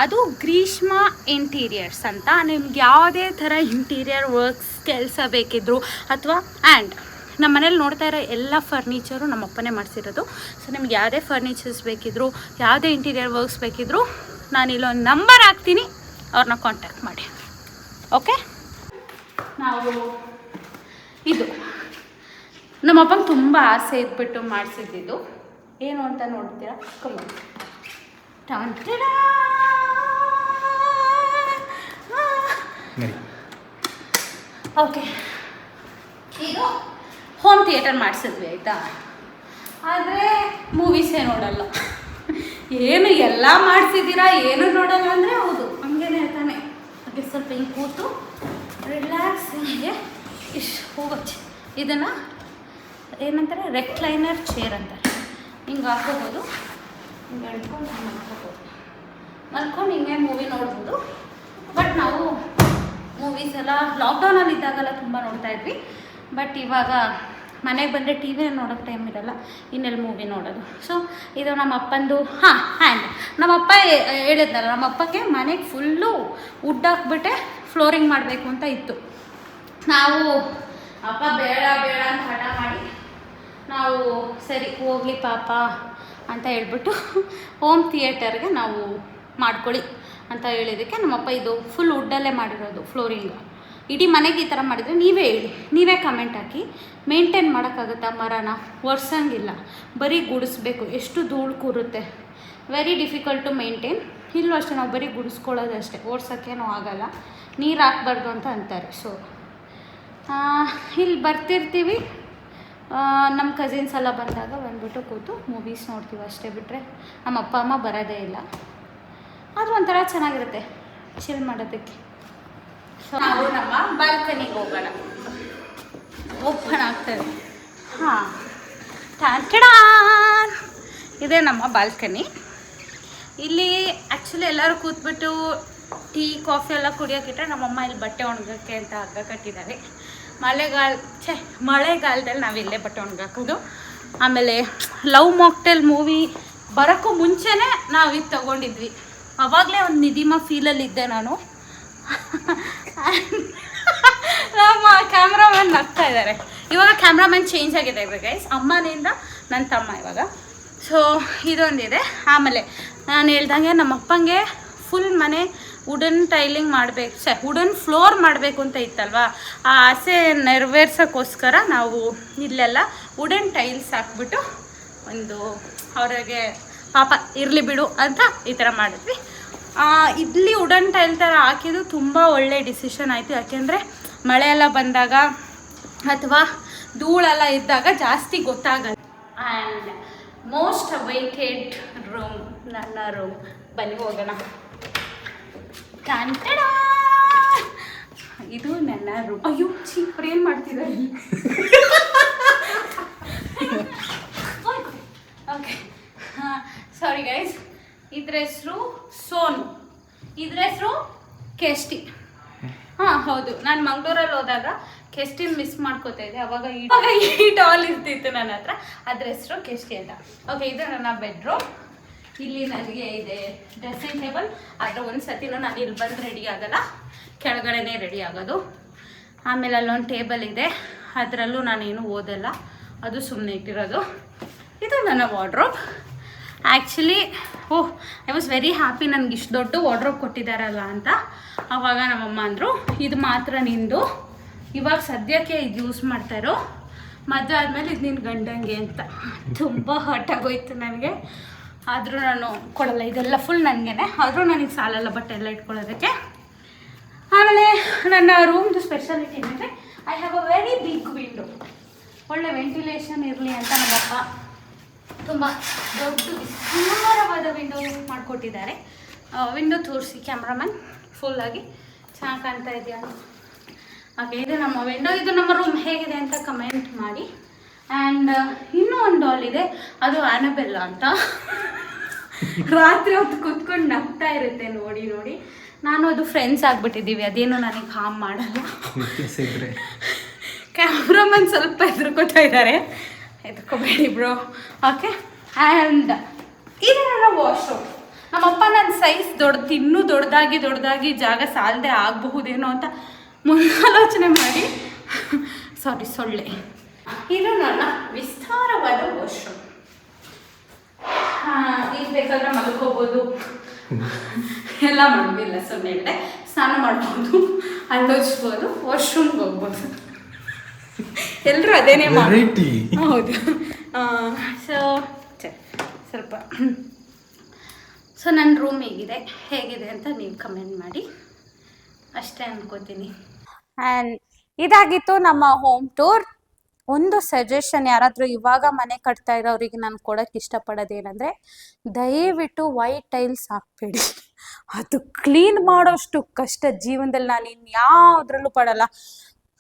ಅದು ಗ್ರೀಷ್ಮಾ ಇಂಟೀರಿಯರ್ಸ್ ಅಂತ. ನಿಮ್ಗೆ ಯಾವುದೇ ಥರ ಇಂಟೀರಿಯರ್ ವರ್ಕ್ಸ್ ಕೆಲಸ ಬೇಕಿದ್ರು ಅಥವಾ ನಮ್ಮ ಮನೇಲಿ ನೋಡ್ತಾ ಇರೋ ಎಲ್ಲ ಫರ್ನಿಚರು ನಮ್ಮ ಅಪ್ಪನೇ ಮಾಡಿಸಿರೋದು. ಸೊ ನಿಮ್ಗೆ ಯಾವುದೇ ಫರ್ನಿಚರ್ಸ್ ಬೇಕಿದ್ರು, ಯಾವುದೇ ಇಂಟೀರಿಯರ್ ವರ್ಕ್ಸ್ ಬೇಕಿದ್ರು, ನಾನು ಇಲ್ಲೊಂದು ನಂಬರ್ ಹಾಕ್ತೀನಿ, ಅವ್ರನ್ನ ಕಾಂಟ್ಯಾಕ್ಟ್ ಮಾಡಿ. ಓಕೆ, ನಾವು ಇದು ನಮ್ಮಪ್ಪಂಗೆ ತುಂಬ ಆಸೆ ಇದ್ಬಿಟ್ಟು ಮಾಡಿಸಿದ್ದು. ಏನು ಅಂತ ನೋಡ್ತೀರಾ? ಓಕೆ, ಇದು ಹೋಮ್ ಥಿಯೇಟರ್ ಮಾಡಿಸಿದ್ವಿ ಆಯಿತಾ. ಆದರೆ ಮೂವೀಸೇ ನೋಡಲ್ಲ. ಏನು ಎಲ್ಲ ಮಾಡಿಸಿದ್ದೀರಾ, ಏನು ನೋಡಲ್ಲ ಅಂದರೆ ಹೌದು, ಹಂಗೇನೆ ಹೇಳ್ತಾನೆ. ಹಾಗೆ ಸ್ವಲ್ಪ ಹಿಂಗೆ ಕೂತು ರಿಲ್ಯಾಕ್ಸ್ ಹಿಂಗೆ ಹೋಗೋಚ್ಚೆ. ಇದನ್ನು ಏನಂತಾರೆ, ರೆಕ್ಲೈನರ್ ಚೇರ್ ಅಂತಾರೆ. ಹಿಂಗೆ ಹಾಕೋಬೋದು, ಹಿಂಗೆ ಹೇಳ್ಕೊಂಡು ಮಲ್ಕೊಂಡು ಹಿಂಗೆ ಮೂವಿ ನೋಡ್ಬೋದು. ಬಟ್ ನಾವು ಮೂವೀಸ್ ಎಲ್ಲ ಲಾಕ್ಡೌನಲ್ಲಿ ಇದ್ದಾಗೆಲ್ಲ ತುಂಬ ನೋಡ್ತಾಯಿದ್ವಿ. ಬಟ್ ಇವಾಗ ಮನೆಗೆ ಬಂದರೆ ಟಿ ವಿನ ನೋಡೋಕ್ಕೆ ಟೈಮ್ ಇರಲ್ಲ, ಇನ್ನೆಲ್ಲಿ ಮೂವಿ ನೋಡೋದು. ಸೊ ಇದು ನಮ್ಮ ಅಪ್ಪಂದು ಹ್ಯಾಂಡ್. ನಮ್ಮಪ್ಪ ಹೇಳಿದ್ನಲ್ಲ, ನಮ್ಮಪ್ಪಗೆ ಮನೆಗೆ ಫುಲ್ಲು ವುಡ್ ಹಾಕ್ಬಿಟ್ಟೆ ಫ್ಲೋರಿಂಗ್ ಮಾಡಬೇಕು ಅಂತ ಇತ್ತು. ನಾವು ಅಪ್ಪ ಬೇಡ ಅಂತ ಹಠ ಮಾಡಿ ನಾವು ಸರಿ ಹೋಗಲಿ ಪಾಪ ಅಂತ ಹೇಳ್ಬಿಟ್ಟು ಹೋಮ್ ಥಿಯೇಟರ್ಗೆ ನಾವು ಮಾಡ್ಕೊಳ್ಳಿ ಅಂತ ಹೇಳಿದ್ದಕ್ಕೆ ನಮ್ಮಪ್ಪ ಇದು ಫುಲ್ ವುಡ್ಡಲ್ಲೇ ಮಾಡಿರೋದು ಫ್ಲೋರಿಂಗ್. ಇಡೀ ಮನೆಗೆ ಈ ಥರ ಮಾಡಿದರೆ ನೀವೇ ಹೇಳಿ, ನೀವೇ ಕಮೆಂಟ್ ಹಾಕಿ. ಮೇಂಟೈನ್ ಮಾಡೋಕ್ಕಾಗುತ್ತಾ ಮರನ? ಒರ್ಸಂಗಿಲ್ಲ, ಬರೀ ಗುಡಿಸ್ಬೇಕು. ಎಷ್ಟು ಧೂಳು ಕೂರುತ್ತೆ, ವೆರಿ ಡಿಫಿಕಲ್ಟ್ ಟು ಮೇಂಟೈನ್. ಇಲ್ಲೂ ಅಷ್ಟೇ, ನಾವು ಬರೀ ಗುಡಿಸ್ಕೊಳ್ಳೋದಷ್ಟೇ, ಓಡ್ಸೋಕ್ಕೇನೂ ಆಗೋಲ್ಲ. ನೀರು ಹಾಕ್ಬಾರ್ದು ಅಂತ ಅಂತಾರೆ. ಸೊ ಇಲ್ಲಿ ಬರ್ತಿರ್ತೀವಿ, ನಮ್ಮ ಕಸಿನ್ಸ್ ಎಲ್ಲ ಬಂದಾಗ ಬಂದ್ಬಿಟ್ಟು ಕೂತು ಮೂವೀಸ್ ನೋಡ್ತೀವಿ ಅಷ್ಟೇ. ಬಿಟ್ಟರೆ ನಮ್ಮ ಅಪ್ಪ ಅಮ್ಮ ಬರೋದೇ ಇಲ್ಲ. ಆದರೂ ಒಂಥರ ಚೆನ್ನಾಗಿರುತ್ತೆ ಚಿಲ್ ಮಾಡೋದಕ್ಕೆ. ಸೊ ನಾವು ನಮ್ಮ ಬಾಲ್ಕನಿಗೆ ಹೋಗೋಣ. ಓಪನ್ ಆಗ್ತದೆ. ಹಾಂ, ಟಾಟಾ, ಇದೇ ನಮ್ಮ ಬಾಲ್ಕನಿ. ಇಲ್ಲಿ ಆ್ಯಕ್ಚುಲಿ ಎಲ್ಲರೂ ಕೂತ್ಬಿಟ್ಟು ಟೀ ಕಾಫಿ ಎಲ್ಲ ಕುಡಿಯೋಕ್ಕಿಟ್ರೆ ನಮ್ಮಮ್ಮ ಇಲ್ಲಿ ಬಟ್ಟೆ ಒಣಗೋಕ್ಕೆ ಅಂತ ಹಗ್ಗ ಕಟ್ಟಿದ್ದಾರೆ. ಮಳೆಗಾಲದಲ್ಲಿ ನಾವಿಲ್ಲೇ ಬಟ್ಟೆ ಒಣಗಾಕೋದು. ಆಮೇಲೆ ಲವ್ ಮಾಕ್ಟೇಲ್ ಮೂವಿ ಬರೋಕ್ಕೂ ಮುಂಚೆನೇ ನಾವು ಇದು ತೊಗೊಂಡಿದ್ವಿ. ಆವಾಗಲೇ ಒಂದು ನಿಧಿಮ ಫೀಲಲ್ಲಿದ್ದೆ ನಾನು. ನಮ್ಮ ಕ್ಯಾಮ್ರಾಮನ್ ನಗ್ತಾ ಇದ್ದಾರೆ. ಇವಾಗ ಕ್ಯಾಮ್ರಾಮನ್ ಚೇಂಜ್ ಆಗಿದೆ ಗೈಸ್, ಅಮ್ಮನಿಂದ ನನ್ನ ತಮ್ಮ ಇವಾಗ. ಸೊ ಇದೊಂದಿದೆ. ಆಮೇಲೆ ನಾನು ಹೇಳ್ದಂಗೆ ನಮ್ಮ ಅಪ್ಪಂಗೆ ಫುಲ್ ಮನೆ ವುಡನ್ ಟೈಲಿಂಗ್ ಮಾಡಬೇಕು, ವುಡನ್ ಫ್ಲೋರ್ ಮಾಡಬೇಕು ಅಂತ ಇತ್ತಲ್ವ. ಆ ಆಸೆ ನೆರವೇರ್ಸೋಕ್ಕೋಸ್ಕರ ನಾವು ಇಲ್ಲೆಲ್ಲ ವುಡನ್ ಟೈಲ್ಸ್ ಹಾಕ್ಬಿಟ್ಟು ಒಂದು ಅವ್ರಿಗೆ ಪಾಪ ಇರಲಿ ಬಿಡು ಅಂತ ಈ ಥರ ಮಾಡಿದ್ವಿ. ಇಲ್ಲಿ ವುಡನ್ ಟೈಲ್ ಥರ ಹಾಕಿದ್ದು ತುಂಬ ಒಳ್ಳೆ ಡಿಸಿಷನ್ ಆಯಿತು. ಯಾಕೆಂದರೆ ಮಳೆ ಎಲ್ಲ ಬಂದಾಗ ಅಥವಾ ಧೂಳೆಲ್ಲ ಇದ್ದಾಗ ಜಾಸ್ತಿ ಗೊತ್ತಾಗಲ್ಲ. ಆ್ಯಂಡ್ ಮೋಸ್ಟ್ ಅವೈಟೆಡ್ ರೂಮ್, ನನ್ನ ರೂಮ್. ಬನ್ನಿ ಹೋಗೋಣ. ಕಾಂತಡ, ಇದು ನನ್ನ ರೂಮ್. ಅಯ್ಯೋ ಚೀಪ್ರು ಏನು ಮಾಡ್ತಿದ್ದಾರೆ? Okay, sorry guys. ಇದ್ರ ಹೆಸರು ಸೋನು, ಇದ್ರ ಹೆಸರು ಕೆಸ್ಟಿ. ಹಾಂ ಹೌದು, ನಾನು ಮಂಗಳೂರಲ್ಲಿ ಹೋದಾಗ ಕೆಸ್ಟಿನ ಮಿಸ್ ಮಾಡ್ಕೋತಾ ಇದ್ದೆ. ಅವಾಗ ಈ ಡಾಲ್ ಇರ್ತಿತ್ತು ನನ್ನ ಹತ್ರ, ಅದ್ರ ಹೆಸರು ಕೆಸ್ಟಿ ಅಂತ. ಓಕೆ, ಇದು ನನ್ನ ಬೆಡ್ರೂಮ್. ಇಲ್ಲಿ ನನಗೆ ಇದೆ ಡ್ರೆಸ್ಸಿಂಗ್ ಟೇಬಲ್. ಆದರೆ ಒಂದು ಸತಿನೂ ನಾನು ಇಲ್ಲಿ ಬಂದು ರೆಡಿ ಆಗೋಲ್ಲ, ಕೆಳಗಡೆನೇ ರೆಡಿ ಆಗೋದು. ಆಮೇಲೆ ಅಲ್ಲೊಂದು ಟೇಬಲ್ ಇದೆ, ಅದರಲ್ಲೂ ನಾನೇನು ಓದಲ್ಲ, ಅದು ಸುಮ್ಮನೆ ಇಟ್ಟಿರೋದು. ಇದು ನನ್ನ wardrobe. Actually I was very happy, ನನಗೆ ಇಷ್ಟು ದೊಡ್ಡ ವಾರ್ಡ್ರೋಬ್ ಕೊಟ್ಟಿದ್ದಾರಲ್ಲ ಅಂತ. ಆವಾಗ ನಮ್ಮಮ್ಮ ಅಂದರು, ಇದು ಮಾತ್ರ ನಿಂದು, ಇವಾಗ ಸದ್ಯಕ್ಕೆ ಇದು ಯೂಸ್ ಮಾಡ್ತಾಯಿರೋ, ಮದುವೆ ಆದಮೇಲೆ ಇದು ನಿನ್ನ ಗಂಡಂಗೆ ಅಂತ. ತುಂಬ ಹರ್ಟ್ ಆಗೋಯ್ತು ನನಗೆ. ಆದರೂ ನಾನು ಕೊಡಲ್ಲ, ಇದೆಲ್ಲ ಫುಲ್ ನನಗೇನೆ. ಆದರೂ ನನಗೆ ಸಾಲಲ್ಲ ಬಟ್ಟೆ ಎಲ್ಲ ಇಟ್ಕೊಳ್ಳೋದಕ್ಕೆ. ಆಮೇಲೆ ನನ್ನ ರೂಮ್ದು ಸ್ಪೆಷಾಲಿಟಿ ಏನಂದರೆ I have a very big window. ಒಳ್ಳೆ ವೆಂಟಿಲೇಷನ್ ಇರಲಿ ಅಂತ ನಮ್ಮಪ್ಪ ತುಂಬ ದೊಡ್ಡ ವಿಸ್ತಾರವಾದ ವಿಂಡೋ ಮಾಡಿಕೊಟ್ಟಿದ್ದಾರೆ. ವಿಂಡೋ ತೋರಿಸಿ ಕ್ಯಾಮ್ರಾಮನ್, ಫುಲ್ಲಾಗಿ ಚೆನ್ನಾಗಿ ಕಾಣ್ತಾ ಇದೆಯಾ? ಓಕೆ, ಇದು ನಮ್ಮ ವಿಂಡೋ. ಇದು ನಮ್ಮ ರೂಮ್ ಹೇಗಿದೆ ಅಂತ ಕಮೆಂಟ್ ಮಾಡಿ. ಆ್ಯಂಡ್ ಇನ್ನೂ ಒಂದು ಡಾಲ್ ಇದೆ, ಅದು ಆನಬೆಲ್ಲ ಅಂತ. ರಾತ್ರಿ ಹೊತ್ತು ಕೂತ್ಕೊಂಡು ನಗ್ತಾ ಇರುತ್ತೆ ನೋಡಿ ನೋಡಿ. ನಾನು ಅದು ಫ್ರೆಂಡ್ಸ್ ಆಗಿಬಿಟ್ಟಿದ್ದೀವಿ, ಅದೇನು ನನಗೆ ಹಾಮ್ ಮಾಡಲ್ಲ. ಕ್ಯಾಮ್ರಾಮನ್ ಸ್ವಲ್ಪ ಹೆದರ್ಕೋತಾ ಇದ್ದಾರೆ, ಹೆದರ್ಕೋಬೇಡಿ ಬ್ರೋ. ಓಕೆ, ಆ್ಯಂಡ್ ಇದು ನನ್ನ ವಾಶ್ರೂಮ್. ನಮ್ಮಪ್ಪ ನನ್ನ ಸೈಜ್ ಇನ್ನೂ ದೊಡ್ಡದಾಗಿ ಜಾಗ ಸಾಲದೆ ಆಗಬಹುದೇನೋ ಅಂತ ಮುನ್ನಾಲೋಚನೆ ಮಾಡಿ, ಸಾರಿ ಸೊಳ್ಳೆ. ಇದು ನನ್ನ ವಿಸ್ತಾರವಾದ ವಾಶ್ರೂಮ್. ಈಗ ಬೇಕಾದ್ರೆ ಮಲ್ಕೋಬೋದು, ಎಲ್ಲ ಮಾಡೋದಿಲ್ಲ, ಸುಮ್ಮನೆ ಇಟ್ಟೆ. ಸ್ನಾನ ಮಾಡ್ಬೋದು, ಹಲ್ಲೋಚ್ಬೋದು, ವಾಶ್ರೂಮ್ಗೆ ಹೋಗ್ಬೋದು. ಎಲ್ಲರೂ ಅದೇನೇ ಮಾಡಿ. ಹೌದು. ಸೊ ಸ್ವಲ್ಪ ನನ್ನ ರೂಮ್ ಹೇಗಿದೆ ಅಂತ ನೀವು ಕಮೆಂಟ್ ಮಾಡಿ, ಅಷ್ಟೇ ಅನ್ಕೋತೀನಿ. ಆ್ಯಂಡ್ ಇದಾಗಿತ್ತು ನಮ್ಮ ಹೋಮ್ ಟೂರ್. ಒಂದು ಸಜೆಷನ್, ಯಾರಾದರೂ ಇವಾಗ ಮನೆ ಕಟ್ತಾ ಇರೋರಿಗೆ ನಾನು ಕೊಡೋಕ್ಕೆ ಇಷ್ಟಪಡೋದೇನೆಂದರೆ, ದಯವಿಟ್ಟು ವೈಟ್ ಟೈಲ್ಸ್ ಹಾಕಬೇಡಿ. ಅದು ಕ್ಲೀನ್ ಮಾಡೋಷ್ಟು ಕಷ್ಟ ಜೀವನದಲ್ಲಿ ನಾನು ಇನ್ಯಾವುದ್ರಲ್ಲೂ ಪಡಲ್ಲ.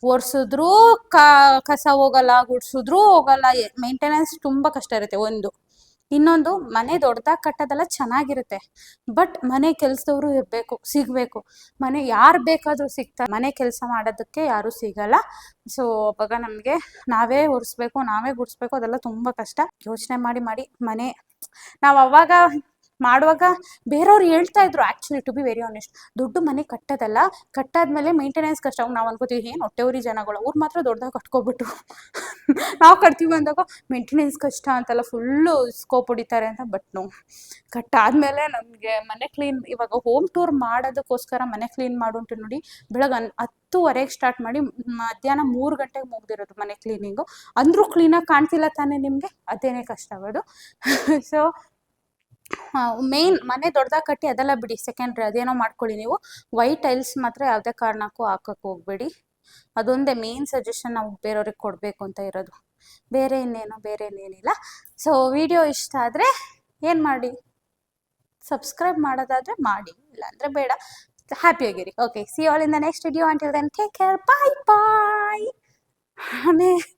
ಒರೆಸಿದ್ರೂ ಕಸ ಹೋಗಲ್ಲ, ಗುಡಿಸಿದ್ರೂ ಹೋಗಲ್ಲ, ಮೇಂಟೆನೆನ್ಸ್ ತುಂಬ ಕಷ್ಟ ಇರುತ್ತೆ. ಇನ್ನೊಂದು, ಮನೆ ದೊಡ್ಡದಾಗಿ ಕಟ್ಟೋದೆಲ್ಲ ಚೆನ್ನಾಗಿರುತ್ತೆ, ಬಟ್ ಮನೆ ಕೆಲಸದವರು ಸಿಗಬೇಕು. ಮನೆ ಯಾರು ಬೇಕಾದರೂ ಸಿಗ್ತಾರೆ, ಮನೆ ಕೆಲಸ ಮಾಡೋದಕ್ಕೆ ಯಾರೂ ಸಿಗಲ್ಲ. ಸೊ ಅವಾಗ ನಮಗೆ ನಾವೇ ಒರೆಸ್ಬೇಕು, ನಾವೇ ಗುಡಿಸ್ಬೇಕು, ಅದೆಲ್ಲ ತುಂಬ ಕಷ್ಟ. ಯೋಚನೆ ಮಾಡಿ ಮನೆ ನಾವು ಅವಾಗ ಮಾಡುವಾಗ ಬೇರೆಯವ್ರು ಹೇಳ್ತಾ ಇದ್ರು actually to be very honest, ದೊಡ್ಡ ಮನೆ ಕಟ್ಟೋದಲ್ಲ, ಕಟ್ಟಾದ್ಮೇಲೆ ಮೇಂಟೆನೆನ್ಸ್ ಕಷ್ಟ. ನಾವು ಅನ್ಕೋತೀವಿ ಏನು ಹೊಟ್ಟೆವ್ರಿ ಜನಗಳು, ಅವ್ರು ಮಾತ್ರ ದೊಡ್ಡದಾಗಿ ಕಟ್ಕೊಬಿಟ್ಟು ನಾವು ಕಟ್ತೀವಿ ಅಂದಾಗ ಮೇಂಟೆನೆನ್ಸ್ ಕಷ್ಟ ಅಂತೆಲ್ಲ ಫುಲ್ಲು ಸ್ಕೋಪ್ ಹೊಡಿತಾರೆ ಅಂತ. ಬಟ್ ನೋ, ಕಟ್ಟಾದ್ಮೇಲೆ ನಮಗೆ ಮನೆ ಕ್ಲೀನ್, ಇವಾಗ ಹೋಮ್ ಟೂರ್ ಮಾಡೋದಕ್ಕೋಸ್ಕರ ಮನೆ ಕ್ಲೀನ್ ಮಾಡುಂಟು ನೋಡಿ, ಬೆಳಗ್ಗೆ 10:30ಗೆ ಸ್ಟಾರ್ಟ್ ಮಾಡಿ ಮಧ್ಯಾಹ್ನ 3 ಗಂಟೆಗೆ ಮುಗ್ದಿರೋದು ಮನೆ ಕ್ಲೀನಿಂಗು. ಅಂದರೂ ಕ್ಲೀನಾಗಿ ಕಾಣ್ತಿಲ್ಲ ತಾನೇ ನಿಮಗೆ, ಅದೇನೇ ಕಷ್ಟ ಆಗೋದು. ಸೊ ಮೇನ್ ಮನೆ ದೊಡ್ಡದಾಗಿ ಕಟ್ಟಿ ಅದೆಲ್ಲ ಬಿಡಿ, ಸೆಕೆಂಡ್ರಿ ಅದೇನೋ ಮಾಡ್ಕೊಳ್ಳಿ. ನೀವು ವೈಟ್ ಟೈಲ್ಸ್ ಮಾತ್ರ ಯಾವುದೇ ಕಾರಣಕ್ಕೂ ಹಾಕಕ್ಕೆ ಹೋಗ್ಬೇಡಿ. ಅದೊಂದೇ ಮೇನ್ ಸಜೆಷನ್ ನಾವು ಬೇರೆಯವ್ರಿಗೆ ಕೊಡಬೇಕು ಅಂತ ಇರೋದು, ಬೇರೆ ಇನ್ನೇನಿಲ್ಲ. ಸೊ ವಿಡಿಯೋ ಇಷ್ಟ ಆದರೆ ಏನು ಮಾಡಿ, ಸಬ್ಸ್ಕ್ರೈಬ್ ಮಾಡೋದಾದರೆ ಮಾಡಿ, ಇಲ್ಲಾಂದರೆ ಬೇಡ. ಹ್ಯಾಪಿಯಾಗಿರಿ. Okay, see all in the next video. Until then take care, bye bye. ಆಮೇಲೆ